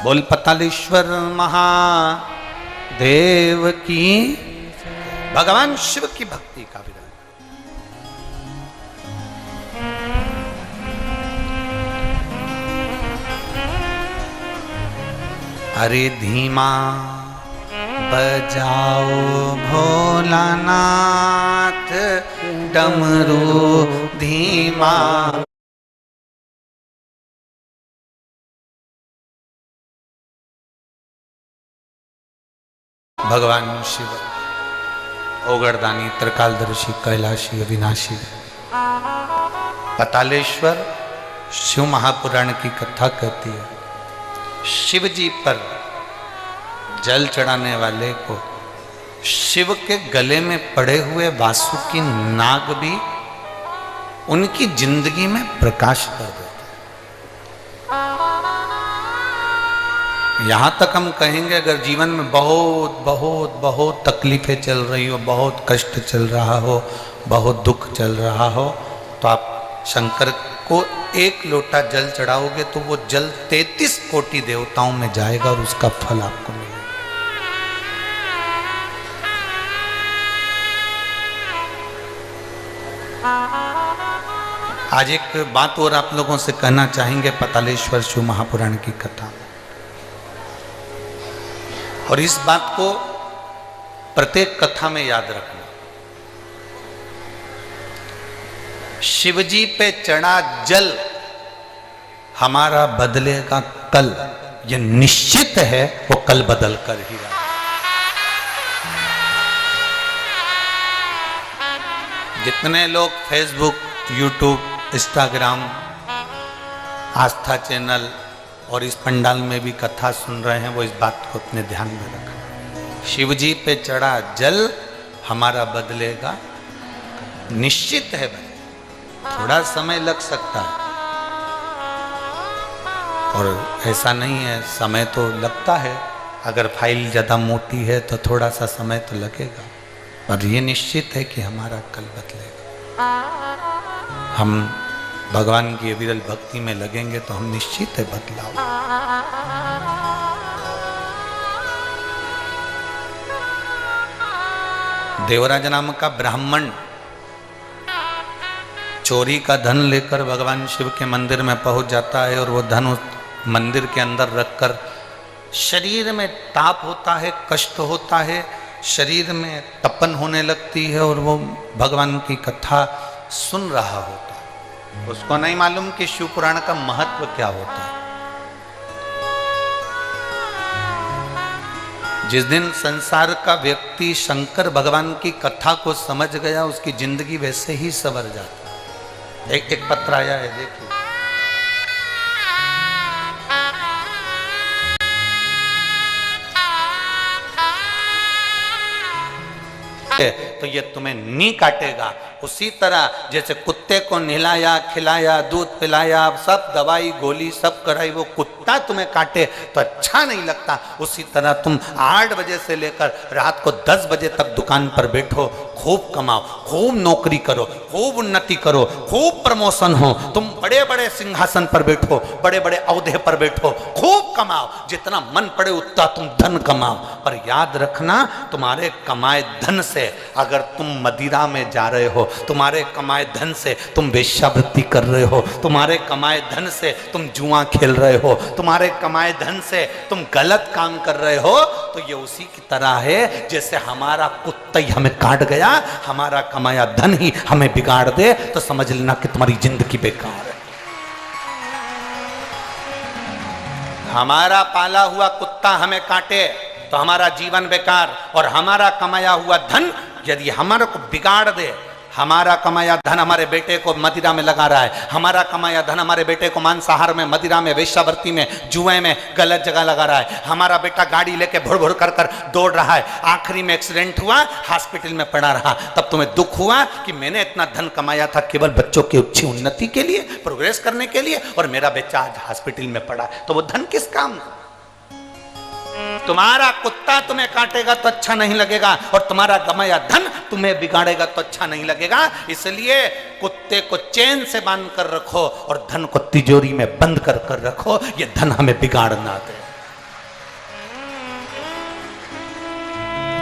बोल पतालेश्वर महादेव की। भगवान शिव की भक्ति का विधान। अरे धीमा बजाओ भोलानाथ, डमरू धीमा। भगवान शिव ओगरदानी, त्रिकालदर्शी, कैलाशी, अविनाशी, पतालेश्वर शिव महापुराण की कथा कहती है, शिव जी पर जल चढ़ाने वाले को शिव के गले में पड़े हुए वासुकी नाग भी उनकी जिंदगी में प्रकाश कर देते। यहां तक हम कहेंगे अगर जीवन में बहुत बहुत बहुत तकलीफें चल रही हो, बहुत कष्ट चल रहा हो, बहुत दुख चल रहा हो, तो आप शंकर को 1 लोटा जल चढ़ाओगे तो वो जल 33 कोटि देवताओं में जाएगा और उसका फल आपको मिलेगा। आज एक बात और आप लोगों से कहना चाहेंगे पतालेश्वर शिव महापुराण की कथा, और इस बात को प्रत्येक कथा में याद रखना। शिवजी पे चढ़ा जल हमारा बदलेगा कल, ये निश्चित है, वो कल बदल कर ही रहा। जितने लोग फेसबुक, यूट्यूब, इंस्टाग्राम, आस्था चैनल और इस पंडाल में भी कथा सुन रहे हैं, वो इस बात को अपने ध्यान में रखें। शिव जी पे चढ़ा जल हमारा बदलेगा, निश्चित है भाई। थोड़ा समय लग सकता है और ऐसा नहीं है, समय तो लगता है। अगर फाइल ज़्यादा मोटी है तो थोड़ा सा समय तो लगेगा, पर ये निश्चित है कि हमारा कल बदलेगा। हम भगवान की विरल भक्ति में लगेंगे तो हम निश्चित है बदलाव। देवराज नाम का ब्राह्मण चोरी का धन लेकर भगवान शिव के मंदिर में पहुंच जाता है और वो धन उस मंदिर के अंदर रखकर शरीर में ताप होता है, कष्ट होता है, शरीर में तपन होने लगती है और वो भगवान की कथा सुन रहा होता है। उसको नहीं मालूम कि शिव पुराण का महत्व क्या होता है। जिस दिन संसार का व्यक्ति शंकर भगवान की कथा को समझ गया, उसकी जिंदगी वैसे ही संवर जाती है। एक पत्र आया है, देखिए। तो ये तुम्हें नहीं काटेगा। उसी तरह जैसे कुत्ते को नहलाया, खिलाया, दूध पिलाया, सब दवाई गोली सब कराई, वो कुत्ता तुम्हें काटे तो अच्छा नहीं लगता। उसी तरह तुम 8 बजे से लेकर रात को 10 बजे तक दुकान पर बैठो, खूब कमाओ, खूब नौकरी करो, खूब उन्नति करो, खूब प्रमोशन हो, तुम बड़े बड़े सिंहासन पर बैठो, बड़े बड़े औहदे पर बैठो, खूब कमाओ, जितना मन पड़े उतना तुम धन कमाओ। पर याद रखना, तुम्हारे कमाए धन से अगर तुम मदिरा में जा रहे हो, तुम्हारे कमाए धन से तुम वेश्यावृत्ति कर रहे हो, तुम्हारे कमाए धन से तुम जुआ खेल रहे हो, तुम्हारे कमाए धन से तुम गलत काम कर रहे हो, तो ये उसी की तरह है जैसे हमारा कुत्ता ही हमें काट गया, हमारा कमाया धन ही हमें बिगाड़ दे, तो समझ लेना कि तुम्हारी जिंदगी बेकार है। हमारा पाला हुआ कुत्ता हमें काटे तो हमारा जीवन बेकार, और हमारा कमाया हुआ धन यदि हमारे को बिगाड़ दे, हमारा कमाया धन हमारे बेटे को मदिरा में लगा रहा है, हमारा कमाया धन हमारे बेटे को मांसाहार में, मदिरा में, वेश्यावृत्ति में, जुए में, गलत जगह लगा रहा है, हमारा बेटा गाड़ी लेके भुड़ भुड़ कर कर दौड़ रहा है, आखिरी में एक्सीडेंट हुआ, हॉस्पिटल में पड़ा रहा, तब तुम्हें दुख हुआ कि मैंने इतना धन कमाया था केवल बच्चों की अच्छी उन्नति के लिए, प्रोग्रेस करने के लिए, और मेरा बच्चा आज हॉस्पिटल में पड़ा, तो वो धन किस काम का? तुम्हारा कुत्ता तुम्हें काटेगा तो अच्छा नहीं लगेगा, और तुम्हारा कमाया धन तुम्हें बिगाड़ेगा तो अच्छा नहीं लगेगा। इसलिए कुत्ते को चैन से बांध कर रखो और धन को तिजोरी में बंद कर कर रखो, ये धन हमें बिगाड़ ना दे,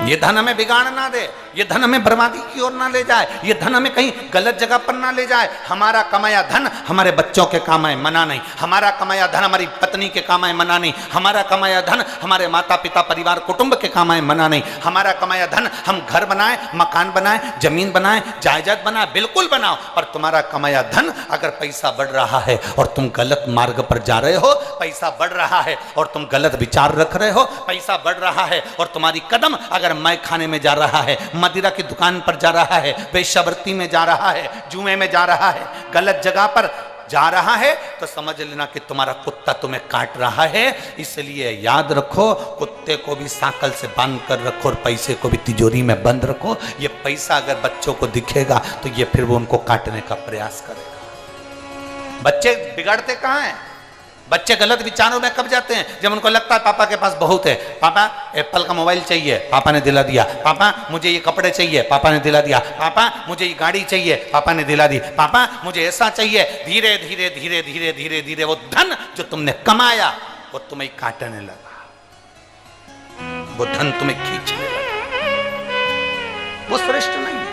ये धन हमें बिगाड़ ना दे, ये धन हमें बर्बादी की ओर ना ले जाए, ये धन हमें कहीं गलत जगह पर ना ले जाए। हमारा कमाया धन हमारे बच्चों के काम आए, मना नहीं। हमारा कमाया धन हमारी पत्नी के काम आए, मना नहीं। हमारा कमाया धन हमारे माता पिता परिवार कुटुंब के काम आए, मना नहीं। हमारा कमाया धन हम घर बनाए, मकान बनाए, जमीन बनाए, जायदाद बनाए, बिल्कुल बनाओ, पर तुम्हारा कमाया धन अगर पैसा बढ़ रहा है और तुम गलत मार्ग पर जा रहे हो, पैसा बढ़ रहा है और तुम गलत विचार रख रहे हो, पैसा बढ़ रहा है और तुम्हारी कदम अगर मैं खाने में जा रहा है, मदिरा की दुकान पर जा रहा है, वेश्यावृत्ति में जा रहा है, जुए में जा रहा है, गलत जगह पर जा रहा है, तो समझ लेना कि तुम्हारा कुत्ता तुम्हें काट रहा है। इसलिए याद रखो, कुत्ते को भी सांकल से बांध कर रखो और पैसे को भी तिजोरी में बंद रखो। ये पैसा अगर बच्चों को दिखेगा तो ये फिर वो उनको काटने का प्रयास करेगा। बच्चे बिगड़ते कहाँ हैं? बच्चे गलत विचारों में कब जाते हैं? जब उनको लगता है पापा के पास बहुत है, पापा एप्पल का मोबाइल चाहिए, पापा ने दिला दिया, पापा मुझे ये कपड़े चाहिए, पापा ने दिला दिया, पापा मुझे ये गाड़ी चाहिए, पापा ने दिला दी, पापा मुझे ऐसा चाहिए। धीरे धीरे धीरे धीरे धीरे धीरे वो धन जो तुमने कमाया वो तुम्हें काटने लगा, वो धन तुम्हें खींचने लगा। वो श्रेष्ठ नहीं है,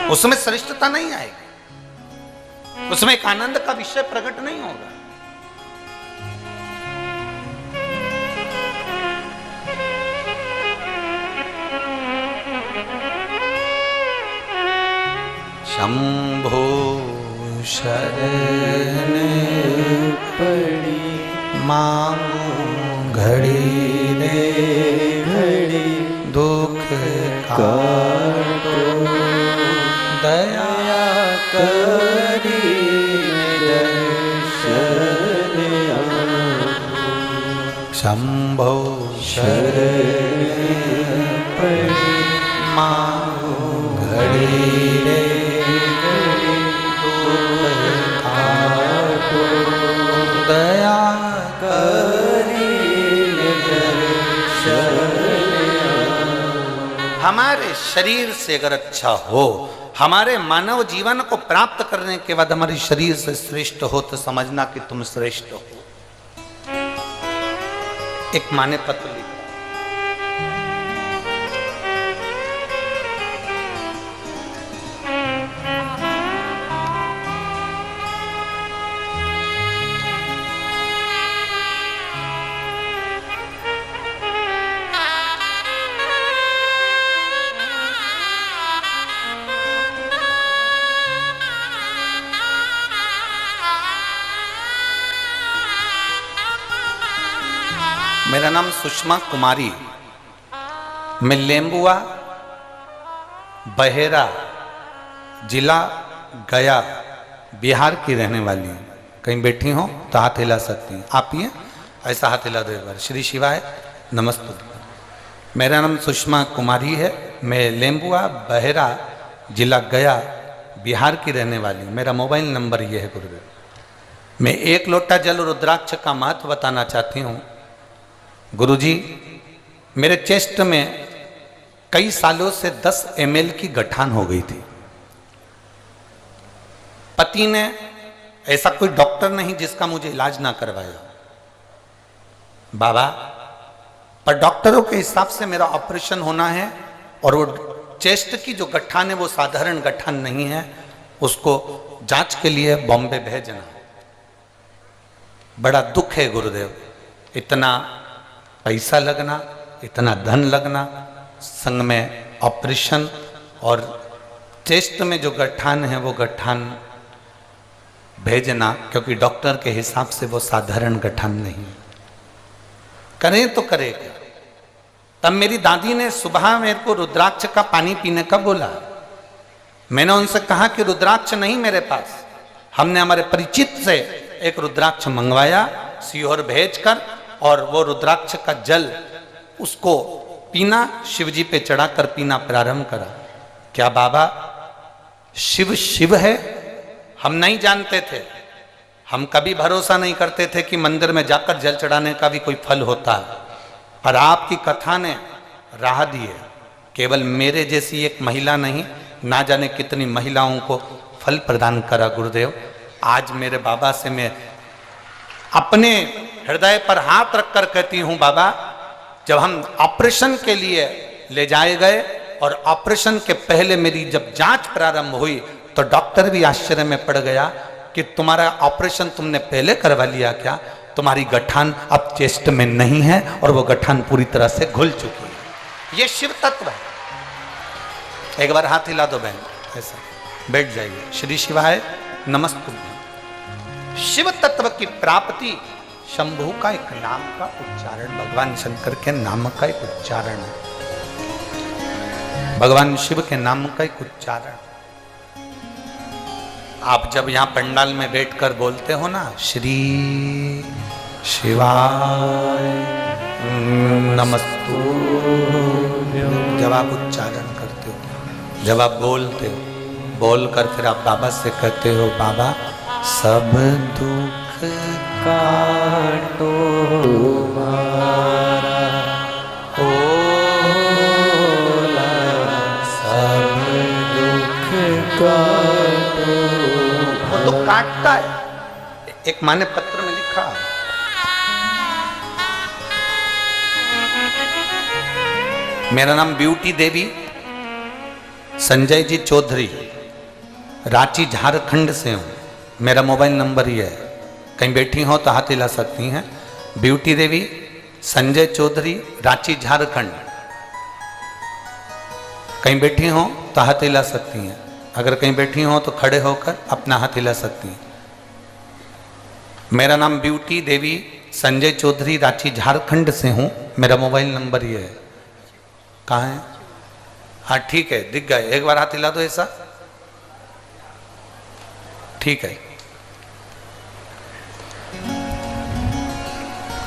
उसमें श्रेष्ठता नहीं आएगी, उसमें एक आनंद का विषय प्रकट नहीं होगा। शंभो शरण पड़ी मांगू घड़ी रे घड़ी दुख काटो, दया करी दर्शन शंभो शरण पड़ी मां घड़ी रे दुख काटो, दया करी दर्शन। हमारे शरीर से अगर अच्छा हो, हमारे मानव जीवन को प्राप्त करने के बाद हमारे शरीर से श्रेष्ठ हो तो समझना कि तुम श्रेष्ठ हो। एक माँ ने पत्र लिखा, मेरा नाम सुषमा कुमारी, मैं लेम्बुआ बहेरा जिला गया बिहार की रहने वाली हूँ। कहीं बैठी हो तो हाथ हिला सकती हैं। आप ही हैं? ऐसा हाथ हिला दो एक बार। श्री शिवाय नमस्ते। मेरा नाम सुषमा कुमारी है, मैं लेम्बुआ बहेरा जिला गया बिहार की रहने वाली हूँ। मेरा मोबाइल नंबर ये है गुरुदेव। मैं एक लोटा जल रुद्राक्ष का महत्व बताना चाहती हूँ। गुरुजी, मेरे चेस्ट में कई सालों से 10 ml की गठान हो गई थी। पति ने, ऐसा कोई डॉक्टर नहीं जिसका मुझे इलाज ना करवाया बाबा, पर डॉक्टरों के हिसाब से मेरा ऑपरेशन होना है और वो चेस्ट की जो गठान है वो साधारण गठान नहीं है, उसको जांच के लिए बॉम्बे भेजना। बड़ा दुख है गुरुदेव, इतना पैसा लगना, इतना धन लगना, संग में ऑपरेशन और चेस्ट में जो गठान है वो गठान भेजना, क्योंकि डॉक्टर के हिसाब से वो साधारण गठान नहीं। करें तो करेगा। तब मेरी दादी ने सुबह मेरे को रुद्राक्ष का पानी पीने का बोला। मैंने उनसे कहा कि रुद्राक्ष नहीं मेरे पास। हमने हमारे परिचित से एक रुद्राक्ष मंगवाया सीहोर भेजकर, और वो रुद्राक्ष का जल उसको पीना, शिव जी पे चढ़ाकर पीना प्रारंभ करा। क्या बाबा शिव शिव है? हम नहीं जानते थे। हम कभी भरोसा नहीं करते थे कि मंदिर में जाकर जल चढ़ाने का भी कोई फल होता है, पर आपकी कथा ने राह दी है। केवल मेरे जैसी एक महिला नहीं, ना जाने कितनी महिलाओं को फल प्रदान करा गुरुदेव। आज मेरे बाबा से मैं अपने हृदय पर हाथ रखकर कहती हूं, बाबा जब हम ऑपरेशन के लिए ले जाए गए और ऑपरेशन के पहले मेरी जब जांच प्रारंभ हुई तो डॉक्टर भी आश्चर्य में पड़ गया कि तुम्हारा ऑपरेशन तुमने पहले करवा लिया क्या? तुम्हारी गठान अब चेस्ट में नहीं है और वो गठान पूरी तरह से घुल चुकी है। ये शिव तत्व है। एक बार हाथ हिला दो बहन, ऐसा बैठ जाइए। श्री शिवाय नमस्ते। शिव तत्व की प्राप्ति शंभु का एक नाम का उच्चारण, भगवान शंकर के नाम का एक उच्चारण है, भगवान शिव के नाम का एक उच्चारण। आप जब यहाँ पंडाल में बैठकर बोलते हो ना श्री शिवाय नमस्तु, जब आप उच्चारण करते हो, जब आप बोलते हो, बोलकर फिर आप बाबा से कहते हो, बाबा सब दुख काटो तुम्हारा होला, सब दुख काटो। वो तो काटता है। एक माँ ने पत्र में लिखा, मेरा नाम ब्यूटी देवी संजय जी चौधरी, रांची झारखंड से हूँ। मेरा मोबाइल नंबर ही है, कहीं बैठी हो तो हाथ हिला सकती हैं। ब्यूटी देवी संजय चौधरी, रांची झारखंड। कहीं बैठी हो तो हाथ हिला सकती हैं। अगर कहीं बैठी हो तो खड़े होकर अपना हाथ हिला सकती हैं। मेरा नाम ब्यूटी देवी संजय चौधरी, रांची झारखंड से हूँ। मेरा मोबाइल नंबर ये है। कहाँ है? हाँ ठीक है, दिख गए, एक बार हाथ हिला दो ऐसा, ठीक है।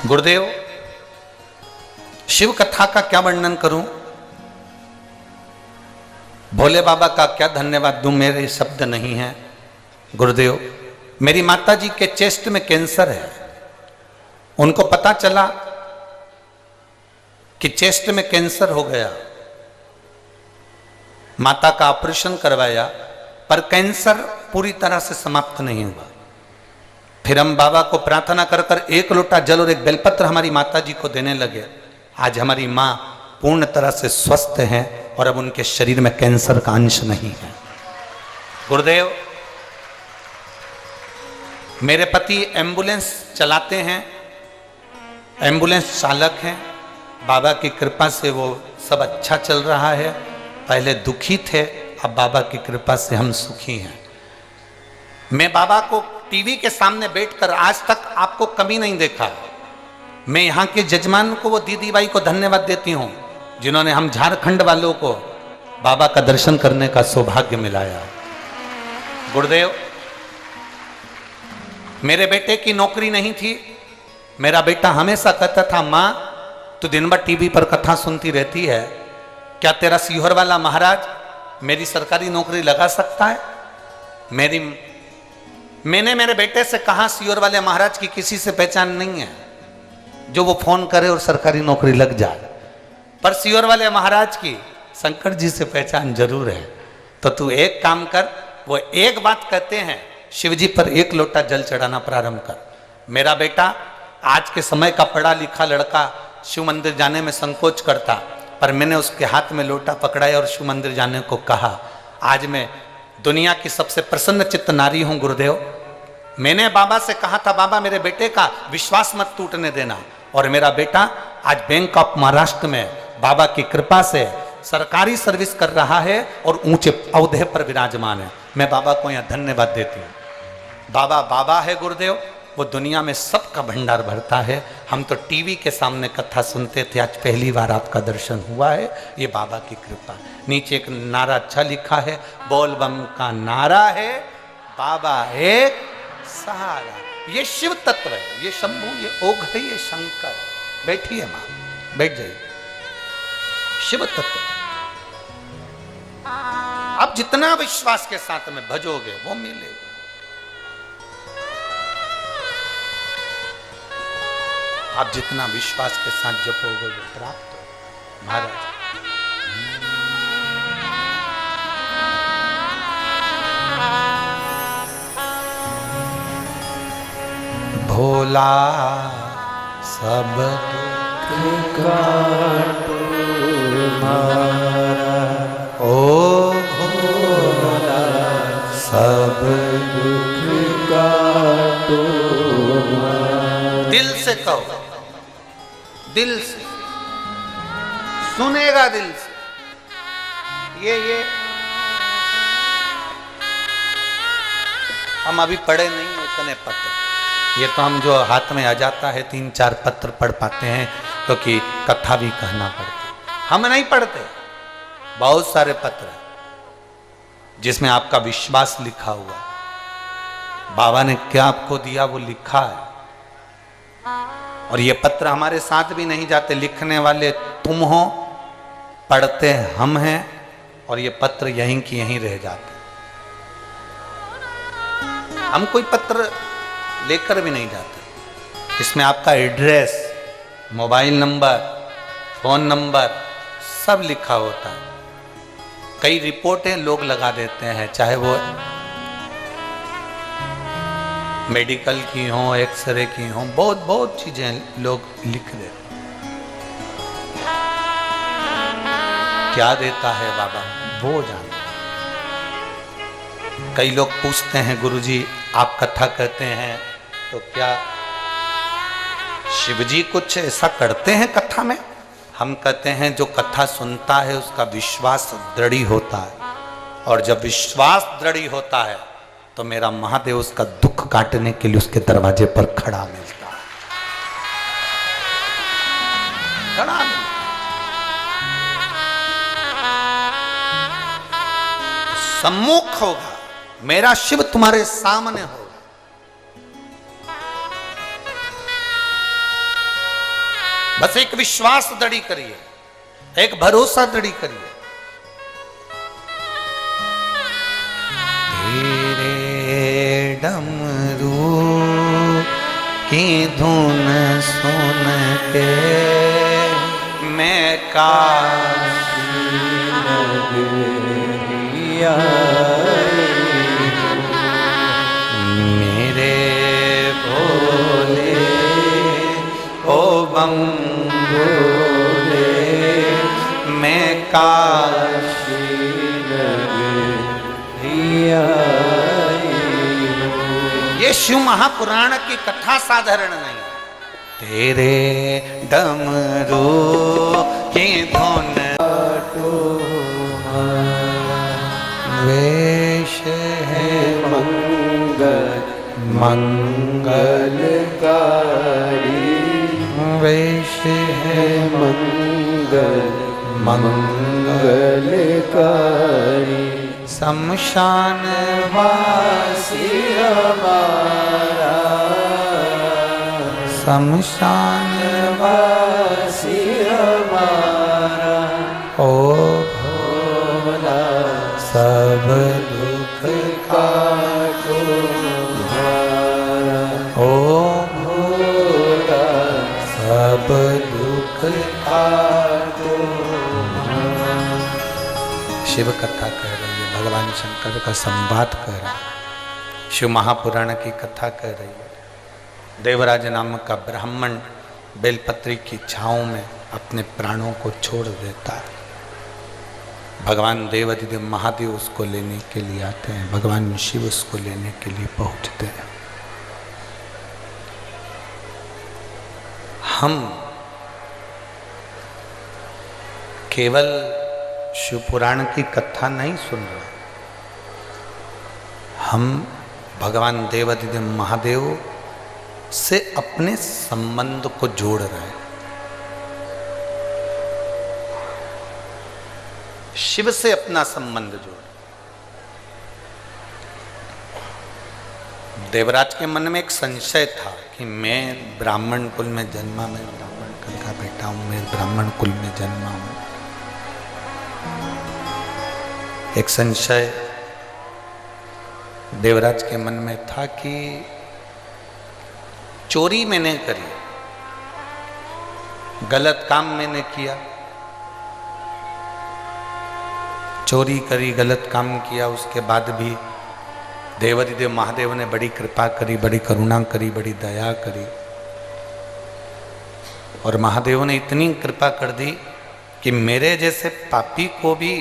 गुरुदेव, शिव कथा का क्या वर्णन करूं, भोले बाबा का क्या धन्यवाद दूं, मेरे शब्द नहीं है। गुरुदेव, मेरी माता जी के चेस्ट में कैंसर है, उनको पता चला कि चेस्ट में कैंसर हो गया, माता का ऑपरेशन करवाया, पर कैंसर पूरी तरह से समाप्त नहीं हुआ। फिर हम बाबा को प्रार्थना कर कर 1 लोटा जल और 1 बेलपत्र हमारी माता जी को देने लगे। आज हमारी माँ पूर्ण तरह से स्वस्थ हैं और अब उनके शरीर में कैंसर का अंश नहीं है। गुरुदेव, मेरे पति एम्बुलेंस चलाते हैं, एम्बुलेंस चालक हैं, बाबा की कृपा से वो सब अच्छा चल रहा है। पहले दुखी थे, अब बाबा की कृपा से हम सुखी हैं। मैं बाबा को टीवी के सामने बैठकर आज तक आपको कभी नहीं देखा। मैं यहाँ के जजमान को, वो दीदी बाई को धन्यवाद देती हूँ जिन्होंने हम झारखंड वालों को बाबा का दर्शन करने का सौभाग्य मिलाया। गुरुदेव, मेरे बेटे की नौकरी नहीं थी। मेरा बेटा हमेशा कहता था, माँ तू दिन भर टीवी पर कथा सुनती रहती है, क्या तेरा सीहोर वाला महाराज मेरी सरकारी नौकरी लगा सकता है? मैंने मेरे बेटे से कहा, सीहोर वाले महाराज की किसी से पहचान नहीं है जो वो फोन करे और सरकारी नौकरी लग जाए, पर सीहोर वाले महाराज की शंकर जी से पहचान जरूर है। तो तू एक काम कर, वो एक बात कहते हैं, शिव जी पर 1 लोटा जल चढ़ाना प्रारंभ कर। मेरा बेटा आज के समय का पढ़ा लिखा लड़का शिव मंदिर जाने में संकोच करता, पर मैंने उसके हाथ में लोटा पकड़ाया और शिव मंदिर जाने को कहा। आज मैं दुनिया की सबसे प्रसन्न चित्त नारी हूं। गुरुदेव, मैंने बाबा से कहा था, बाबा मेरे बेटे का विश्वास मत टूटने देना, और मेरा बेटा आज बैंक ऑफ महाराष्ट्र में बाबा की कृपा से सरकारी सर्विस कर रहा है और ऊंचे औहदे पर विराजमान है। मैं बाबा को यहाँ धन्यवाद देती हूँ। बाबा बाबा है गुरुदेव, वो दुनिया में सबका भंडार भरता है। हम तो टीवी के सामने कथा सुनते थे, आज पहली बार आपका दर्शन हुआ है, ये बाबा की कृपा। नीचे एक नारा अच्छा लिखा है, बोल बम का नारा है, बाबा एक सहारा। ये शिव तत्व है, ये शंभु, ये ओघ, ये शंकर। बैठिए माँ, बैठ जाइए। शिव तत्व आप जितना विश्वास के साथ में भजोगे वो मिलेगा। आप जितना विश्वास के साथ जपोगे वो प्राप्त हो। महाराज भोला सब दुख काटो मारा, ओ भोला सब दुख काटो मारा। दिल से कहो, दिल से सुनेगा, दिल से। ये हम अभी पढ़े नहीं इतने पत्र, ये तो हम जो हाथ में आ जाता है 3-4 पत्र पढ़ पाते हैं, क्योंकि कथा भी कहना पड़ती। हम नहीं पढ़ते, बहुत सारे पत्र जिसमें आपका विश्वास लिखा हुआ, बाबा ने क्या आपको दिया वो लिखा है। और ये पत्र हमारे साथ भी नहीं जाते, लिखने वाले तुम हो, पढ़ते हम हैं, और ये पत्र यहीं की यहीं रह जाते। हम कोई पत्र लेकर भी नहीं जाते। इसमें आपका address, mobile number, phone number सब लिखा होता है। कई रिपोर्टें लोग लगा देते हैं, चाहे वो मेडिकल की हो, एक्सरे की हो, बहुत चीजें लोग लिख देते। क्या देता है बाबा वो जानते। कई लोग पूछते हैं, गुरुजी आप कथा कहते हैं तो क्या शिवजी कुछ ऐसा करते हैं कथा में? हम कहते हैं जो कथा सुनता है उसका विश्वास दृढ़ होता है, और जब विश्वास दृढ़ होता है तो मेरा महादेव उसका दुख काटने के लिए उसके दरवाजे पर खड़ा मिलता है। खड़ा मिलता है। सम्मुख होगा, मेरा शिव तुम्हारे सामने होगा। बस एक विश्वास दृढ़ करिए, एक भरोसा दृढ़ करिए। तेरे डमरू की धुन सुन के मैं काशी नगरिया, मेरे भोले ओ बम भोले, मैं काशी नगरिया। ये शिव महापुराण की कथा साधारण नहीं। तेरे डमरू की धुन वेश है मंगल मंगलकारी, वेश है मंगल मंगलकारी। शमशान वासी हमारा, शमशान वासी हमारा, ओ भोला सब दुख का तुम्हारा, ओ भोला सब दुख का तुम्हारा। शिव कथा कह रही है, भगवान शंकर का संवाद कह रहा है, शिव महापुराण की कथा कह रही है। देवराज नामक का ब्राह्मण बेलपत्री की छांव में अपने प्राणों को छोड़ देता है। भगवान देवाधिदेव महादेव उसको लेने के लिए आते हैं, भगवान शिव उसको लेने के लिए पहुंचते हैं। हम केवल शिव पुराण की कथा नहीं सुन रहे, हम भगवान देवाधिदेव महादेव से अपने संबंध को जोड़ रहे हैं। शिव से अपना संबंध जोड़। देवराज के मन में एक संशय था कि मैं ब्राह्मण कुल में जन्मा, मैं ब्राह्मण कुल का बेटा हूं, मैं ब्राह्मण कुल में जन्मा हूं। एक संशय देवराज के मन में था कि चोरी मैंने करी, गलत काम मैंने किया, चोरी करी, गलत काम किया, उसके बाद भी देवाधिदेव महादेव ने बड़ी कृपा करी, बड़ी करुणा करी, बड़ी दया करी। और महादेव ने इतनी कृपा कर दी कि मेरे जैसे पापी को भी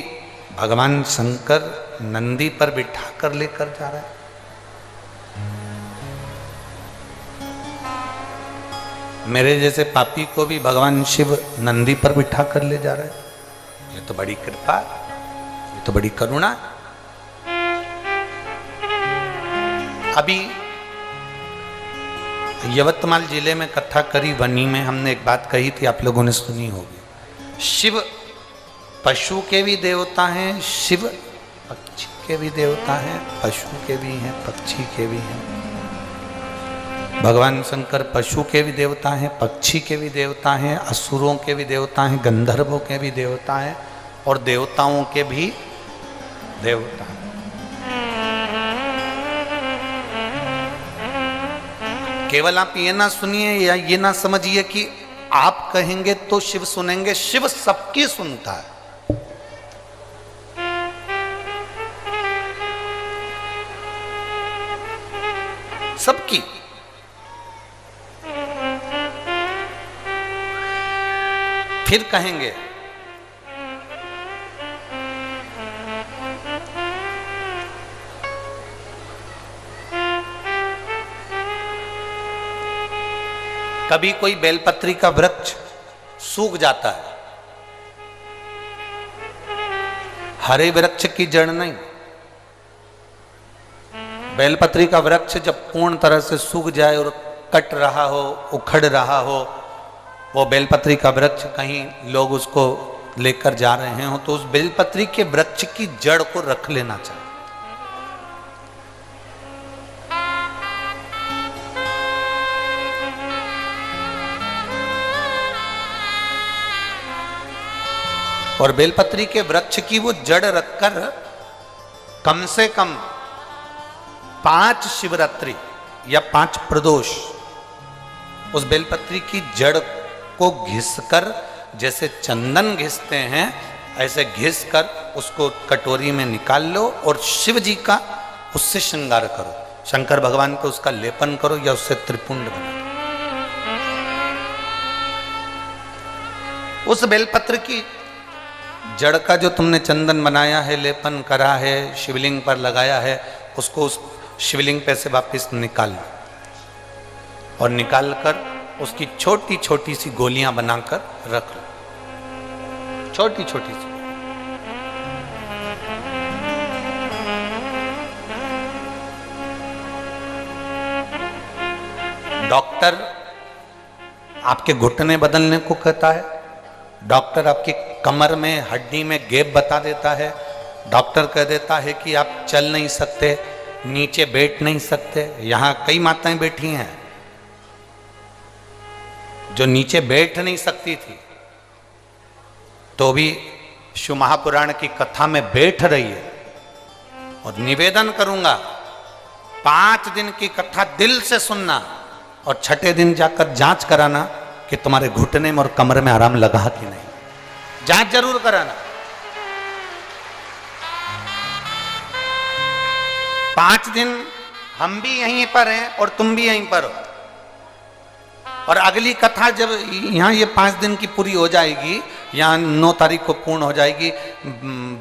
भगवान शंकर नंदी पर बिठा कर लेकर जा रहा है। मेरे जैसे पापी को भी भगवान शिव नंदी पर बिठा कर ले जा रहे हैं। ये तो बड़ी कृपा, ये तो बड़ी करुणा। अभी यवतमाल जिले में कथा करी वनी में हमने एक बात कही थी, आप लोगों ने सुनी होगी। शिव पशु के भी देवता हैं, शिव पक्षी के भी देवता हैं, पशु के भी हैं, पक्षी के भी हैं। भगवान शंकर पशु के भी देवता हैं, पक्षी के भी देवता हैं, असुरों के भी देवता हैं, गंधर्वों के भी देवता हैं और देवताओं के भी देवता हैं। केवल आप ये ना सुनिए या ये ना समझिए कि आप कहेंगे तो शिव सुनेंगे। शिव सबकी सुनता है। सबकी। फिर कहेंगे कभी कोई बेलपत्री का वृक्ष सूख जाता है, हरे वृक्ष की जड़ नहीं। बेलपत्री का वृक्ष जब पूर्ण तरह से सूख जाए और कट रहा हो, उखड़ रहा हो, वो बेलपत्री का वृक्ष कहीं लोग उसको लेकर जा रहे हो तो उस बेलपत्री के वृक्ष की जड़ को रख लेना चाहिए। और बेलपत्री के वृक्ष की वो जड़ रखकर कम से कम 5 शिवरात्रि या 5 प्रदोष उस बेलपत्री की जड़ को घिसकर, जैसे चंदन घिसते हैं ऐसे घिसकर उसको कटोरी में निकाल लो और शिव जी का उससे श्रृंगार करो, शंकर भगवान को उसका लेपन करो या उससे त्रिपुंड बना। उस बेलपत्र की जड़ का जो तुमने चंदन बनाया है, लेपन करा है, शिवलिंग पर लगाया है, उसको उस शिवलिंग पे से वापस निकाल लो और निकालकर उसकी छोटी छोटी सी गोलियां बनाकर रख लो, छोटी छोटी सी। डॉक्टर आपके घुटने बदलने को कहता है, डॉक्टर आपकी कमर में हड्डी में गैप बता देता है, डॉक्टर कह देता है कि आप चल नहीं सकते, नीचे बैठ नहीं सकते। यहां कई माताएं बैठी हैं जो नीचे बैठ नहीं सकती थी तो भी शिव महापुराण की कथा में बैठ रही है। और निवेदन करूंगा 5 दिन की कथा दिल से सुनना और 6ठे दिन जाकर जांच कराना कि तुम्हारे घुटने में और कमर में आराम लगा कि नहीं। जांच जरूर कराना। 5 दिन हम भी यहीं पर हैं और तुम भी यहीं पर हो। और अगली कथा जब यहाँ ये 5 दिन की पूरी हो जाएगी, यहाँ 9 तारीख को पूर्ण हो जाएगी,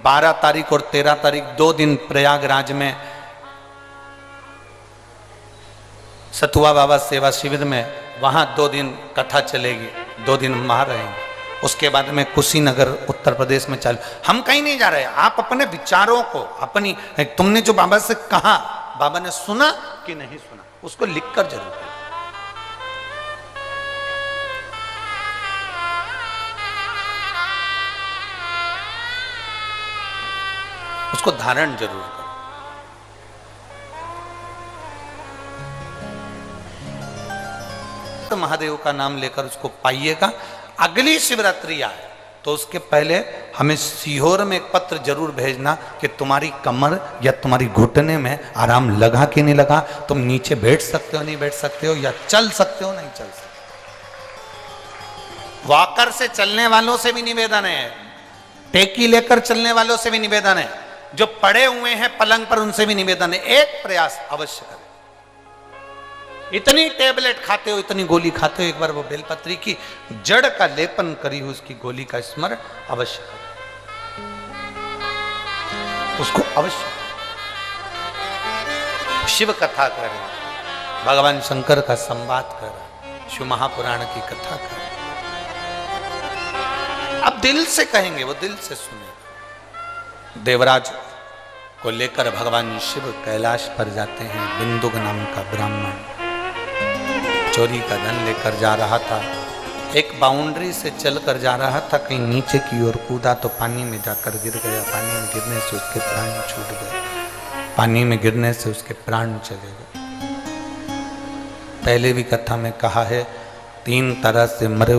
12 तारीख और 13 तारीख 2 दिन प्रयागराज में सतुआ बाबा सेवा शिविर में, वहाँ 2 दिन कथा चलेगी, 2 दिन हम वहाँ रहेंगे। उसके बाद में कुशीनगर उत्तर प्रदेश में चालू। हम कहीं नहीं जा रहे, आप अपने विचारों को, अपनी, तुमने जो बाबा से कहा, बाबा ने सुना कि नहीं सुना, उसको लिखकर जरूर करो। उसको धारण जरूर करो। तो महादेव का नाम लेकर उसको पाइएगा। अगली शिवरात्रि आए तो उसके पहले हमें सीहोर में एक पत्र जरूर भेजना कि तुम्हारी कमर या तुम्हारी घुटने में आराम लगा कि नहीं लगा, तुम नीचे बैठ सकते हो नहीं बैठ सकते हो, या चल सकते हो नहीं चल सकते। वॉकर से चलने वालों से भी निवेदन है, टेकी लेकर चलने वालों से भी निवेदन है, जो पड़े हुए हैं पलंग पर उनसे भी निवेदन है, एक प्रयास अवश्य करें। इतनी टेबलेट खाते हो, इतनी गोली खाते हो, एक बार वो बेलपत्री की जड़ का लेपन करी हुई उसकी गोली का स्मरण अवश्य करें, उसको अवश्य। शिव कथा करें, भगवान शंकर का संवाद करें, शिव महापुराण की कथा करें। अब दिल से कहेंगे, वो दिल से सुनेगा। देवराज को लेकर भगवान शिव कैलाश पर जाते हैं। बिंदुक नाम का ब्राह्मण चोरी का धन लेकर जा रहा था, एक बाउंड्री से चलकर जा रहा था, कहीं नीचे की ओर कूदा तो पानी में जाकर गिर गया। पानी में गिरने से उसके प्राण छूट गए, पानी में गिरने से उसके प्राण चले गए। पहले भी कथा में कहा है, 3 तरह से मरे